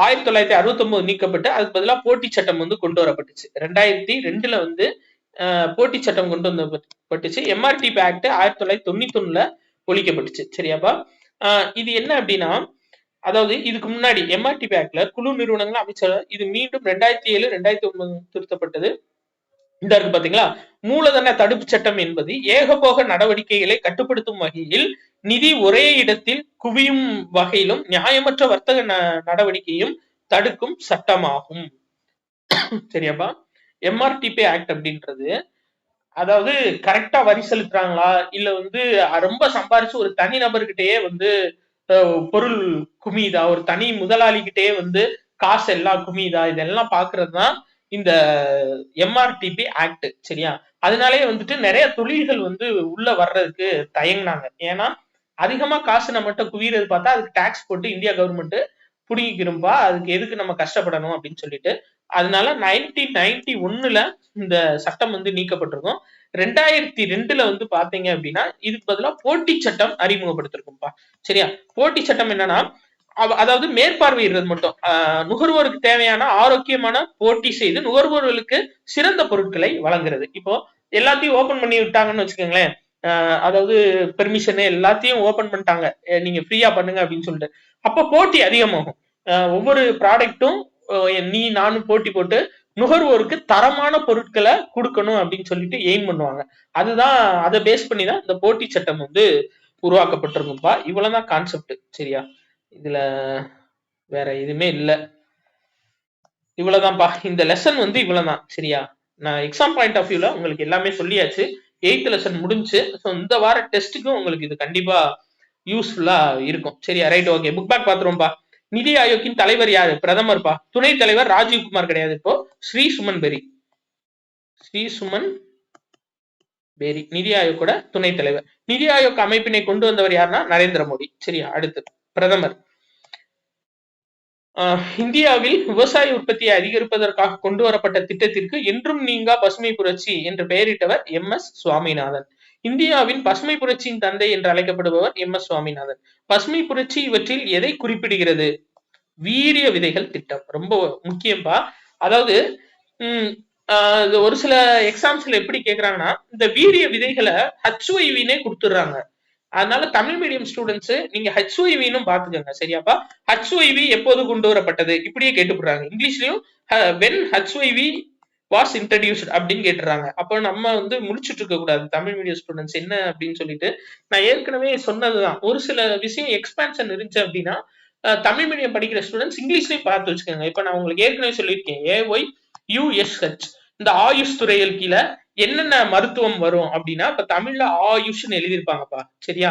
Speaker 1: 1969 நீக்கப்பட்டு அதுக்கு பதிலாக போட்டி சட்டம் வந்து கொண்டு வரப்பட்டுச்சு. 2002ல வந்து போட்டி சட்டம் கொண்டு வந்தப்பட்டுச்சு. MRTP act 1991ல ஒழிக்கப்பட்டுச்சு. சரியாப்பா? இது என்ன அப்படின்னா, அதாவது இதுக்கு முன்னாடி எம்ஆர்டிபி ஆக்ட்ல குழு நிறுவனங்கள் அமைச்சர் இது மீண்டும் 2007 2009 திருத்தப்பட்டது. இந்த இருக்கு பாத்தீங்களா? மூலதன தடுப்பு சட்டம் என்பது ஏகபோக நடவடிக்கைகளை கட்டுப்படுத்தும் வகையில் நிதி ஒரே இடத்தில் குவியும் வகையிலும் நியாயமற்ற வர்த்தக நடவடிக்கையும் தடுக்கும் சட்டமாகும். சரியாப்பா? எம்ஆர்டிபி ஆக்ட் அப்படின்றது அதாவது கரெக்டா வரி செலுத்துறாங்களா இல்ல வந்து ரொம்ப சம்பாரிச்சு ஒரு தனி நபர்கிட்டயே வந்து பொருள் குமியுதா, ஒரு தனி முதலாளிகிட்டே வந்து காசு எல்லாம் குமியுதா, இதெல்லாம் பாக்குறதுதான் இந்த எம்ஆர்டிபி ஆக்ட். சரியா? அதனாலேயே வந்துட்டு நிறைய தொழில்கள் வந்து உள்ள வர்றதுக்கு தயங்கினாங்க. ஏன்னா அதிகமா காசு நம்மகிட்ட குவியறது பார்த்தா அதுக்கு டாக்ஸ் போட்டு இந்தியா கவர்மெண்ட் புடிங்கிரும்பா, அதுக்கு எதுக்கு நம்ம கஷ்டப்படணும் அப்படின்னு சொல்லிட்டு அதனால 1991ல இந்த சட்டம் வந்து நீக்கப்பட்டிருக்கும். 2002ல வந்து பாத்தீங்க அப்படின்னா இதுக்கு பதிலா போட்டி சட்டம் அறிமுகப்படுத்திருக்கும்பா. சரியா? போட்டி சட்டம் என்னன்னா, அதாவது மேற்பார்வையிடுறது மட்டும் நுகர்வோருக்கு தேவையான ஆரோக்கியமான போட்டி செய்து நுகர்வோர்களுக்கு சிறந்த பொருட்களை வழங்குறது. இப்போ எல்லாத்தையும் ஓபன் பண்ணி விட்டாங்கன்னு வச்சுக்கோங்களேன், அதாவது பெர்மிஷன் எல்லாத்தையும் ஓபன் பண்ணிட்டாங்க, நீங்க ஃப்ரீயா பண்ணுங்க அப்படின்னு சொல்லிட்டு, அப்ப போட்டி அதிகமாகும். ஒவ்வொரு ப்ராடக்ட்டும் நீ நானும் போட்டி போட்டு நுகர்வோருக்கு தரமான பொருட்களை கொடுக்கணும் அப்படின்னு சொல்லிட்டு எய்ம் பண்ணுவாங்க. அதுதான் அதை பேஸ் பண்ணி தான் இந்த போட்டி சட்டம் வந்து உருவாக்கப்பட்டிருக்கும்பா. இவ்வளவுதான் கான்செப்ட். சரியா? இதுல வேற எதுவுமே இல்ல. இவ்வளவுதான்ப்பா. இந்த லெசன் வந்து இவ்வளவுதான். சரியா? நான் எக்ஸாம் பாயிண்ட் ஆஃப் வியூல உங்களுக்கு எல்லாமே சொல்லியாச்சு. 8th லெசன் முடிஞ்சு. இந்த வார டெஸ்ட்டுக்கும் உங்களுக்கு இது கண்டிப்பா யூஸ்ஃபுல்லா இருக்கும். சரியா? Right, okay. புக் பேக் பாத்துருவோம்பா. நிதி ஆயோக்கின் தலைவர் யாரு? பிரதமர்ப்பா. துணைத் தலைவர் ராஜீவ்குமார் கிடையாது, இப்போ ஸ்ரீ சுமன் பெரி. ஸ்ரீ சுமன் பெரி நிதி ஆயோக்கோட துணைத் தலைவர். நிதி ஆயோக் அமைப்பினை கொண்டு வந்தவர் யாருன்னா நரேந்திர மோடி. சரியா? அடுத்து பிரதமர். இந்தியாவில் விவசாய உற்பத்தியை அதிகரிப்பதற்காக கொண்டு வரப்பட்ட திட்டத்திற்கு என்றும் நீங்கா பசுமை புரட்சி என்று பெயரிட்டவர் எம்.எஸ். சுவாமிநாதன். இந்தியாவின் பசுமை புரட்சியின் தந்தை என்று அழைக்கப்படுபவர் எம்.எஸ். சுவாமிநாதன். பசுமை புரட்சி இவற்றில் எதை குறிப்பிடுகிறது? வீரிய விதைகள் திட்டம். ரொம்ப முக்கியம்பா. அதாவது ஒரு சில எக்ஸாம்ஸ்ல எப்படி கேக்குறாங்கன்னா, இந்த வீரிய விதைகளை HYVனே கொடுத்துடுறாங்க. அதனால தமிழ் மீடியம் ஸ்டூடெண்ட்ஸ் நீங்க HYVன்னு பாத்துக்கோங்க. சரியாப்பா? HYV எப்போது கொண்டு வரப்பட்டது இப்படியே கேட்டுப்படுறாங்க. இங்கிலீஷ்லயும் when HYV was introduced அப்படின்னு கேட்டுறாங்க. அப்போ நம்ம வந்து முடிச்சுட்டு இருக்க கூடாது தமிழ் மீடியம் ஸ்டூடெண்ட்ஸ் என்ன அப்படின்னு சொல்லிட்டு. நான் ஏற்கனவே சொன்னதுதான், ஒரு சில விஷயம் எக்ஸ்பான்ஷன் இருந்துச்சு அப்படின்னா தமிழ் மீடியம் படிக்கிற ஸ்டூடெண்ட்ஸ் இங்கிலீஷ்லயும் பார்த்து வச்சுக்கோங்க. இப்ப நான் உங்களுக்கு ஏற்கனவே சொல்லியிருக்கேன், AYUSH இந்த ஆயுஷ் துறையில் கீழே என்னென்ன மருத்துவம் வரும் அப்படின்னா, இப்ப தமிழ்ல ஆயுஷ்னு எழுதியிருப்பாங்கப்பா. சரியா?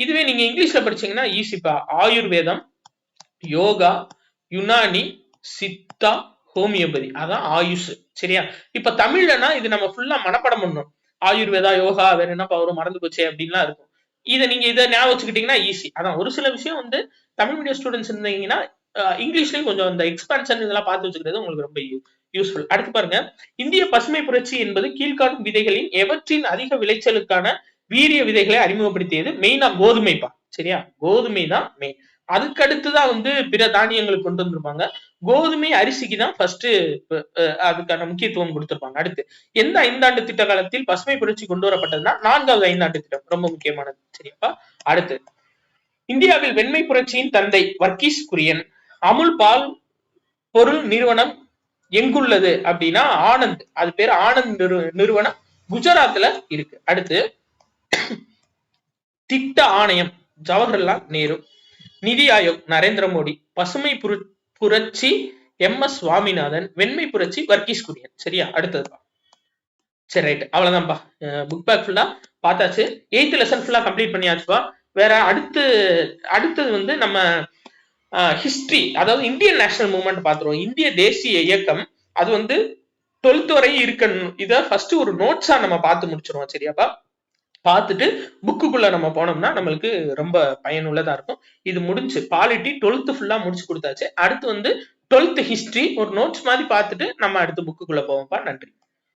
Speaker 1: இதுவே நீங்க இங்கிலீஷ்ல படிச்சீங்கன்னா ஈஸிப்பா. ஆயுர்வேதம், யோகா, யுனானி, சித்தா, ஹோமியோபதி, அதான் ஆயுஷ். சரியா? இப்ப தமிழ்லனா இது நம்ம ஃபுல்லா மனப்பாடம் பண்ணணும். ஆயுர்வேதா, யோகா, வேற என்னப்பா வரும் மறந்து போச்சே அப்படின்லாம் இருக்கும். இதை ஞாபகம் வச்சுக்கிட்டீங்கன்னா ஈஸி. அதான் ஒரு சில விஷயம் வந்து தமிழ் மீடியம் ஸ்டூடெண்ட்ஸ் இருந்தீங்கன்னா இங்கிலீஷ்லயும் கொஞ்சம் அந்த எக்ஸ்பான்ஷன் இதெல்லாம் பார்த்து வச்சுக்கிறது உங்களுக்கு ரொம்ப யூஸ்ஃபுல். அடுத்து பாருங்க, இந்திய பசுமை புரட்சி என்பது கீழ்காணும் விதைகளின் எவற்றின் அதிக விளைச்சலுக்கான வீரிய விதைகளை அறிமுகப்படுத்தியது? மெயினா கோதுமைப்பா. சரியா, கோதுமை தான் மெயின். அதுக்கு அடுத்துதான் வந்து பிற தானியங்களுக்கு கொண்டு வந்திருப்பாங்க. கோதுமை அரிசிக்கு தான் ஃபர்ஸ்ட் அதுக்கான முக்கியத்துவம் கொடுத்திருப்பாங்க. அடுத்து எந்த 5 ஆண்டு திட்ட காலத்தில் பசுமை புரட்சி கொண்டு வரப்பட்டதுன்னா 4வது 5 ஆண்டு திட்டம், ரொம்ப முக்கியமானது. சரியாப்பா. அடுத்து இந்தியாவில் வெண்மை புரட்சியின் தந்தை வர்கீஸ் குரியன். அமுல் பால் பொருள் நிறுவனம் எங்குள்ளது அப்படின்னா ஆனந்த், அது பேர் ஆனந்த் நிறுவனம் குஜராத்ல இருக்கு. அடுத்து திட்ட ஆணையம் ஜவஹர்லால் நேரு, நிதி ஆயோக் நரேந்திர மோடி, பசுமை புரட்சி MS சுவாமிநாதன், வெண்மை புரட்சி வர்கீஸ் குரியன். சரியா, அடுத்ததுப்பா. சரி, ரைட், அவ்வளவுதான்ப்பா. புக் பேக் ஃபுல்லா பார்த்தாச்சு. 8th லெசன் ஃபுல்லா கம்ப்ளீட் பண்ணியாச்சுப்பா. வேற அடுத்தது வந்து நம்ம ஹிஸ்டரி, அதாவது இந்தியன் நேஷனல் மூவ்மெண்ட் பாத்துருவோம். இந்திய தேசிய இயக்கம் அது வந்து 12th வரை இருக்கணும். இத ஃபர்ஸ்ட் ஒரு நோட்ஸா நம்ம பார்த்து முடிச்சிருவோம். சரியாப்பா. பார்த்துட்டு புக்குக்குள்ள நம்ம போனோம்னா நம்மளுக்கு ரொம்ப பயனுள்ளதா இருக்கும். இது முடிஞ்சு பாலிட்டி 12th ஃபுல்லா முடிச்சு கொடுத்தாச்சு. அடுத்து வந்து 12th ஹிஸ்டரி ஒரு நோட்ஸ் மாதிரி பார்த்துட்டு நம்ம அடுத்த புக்குக்குள்ள போவோம்ப்பா. நன்றி.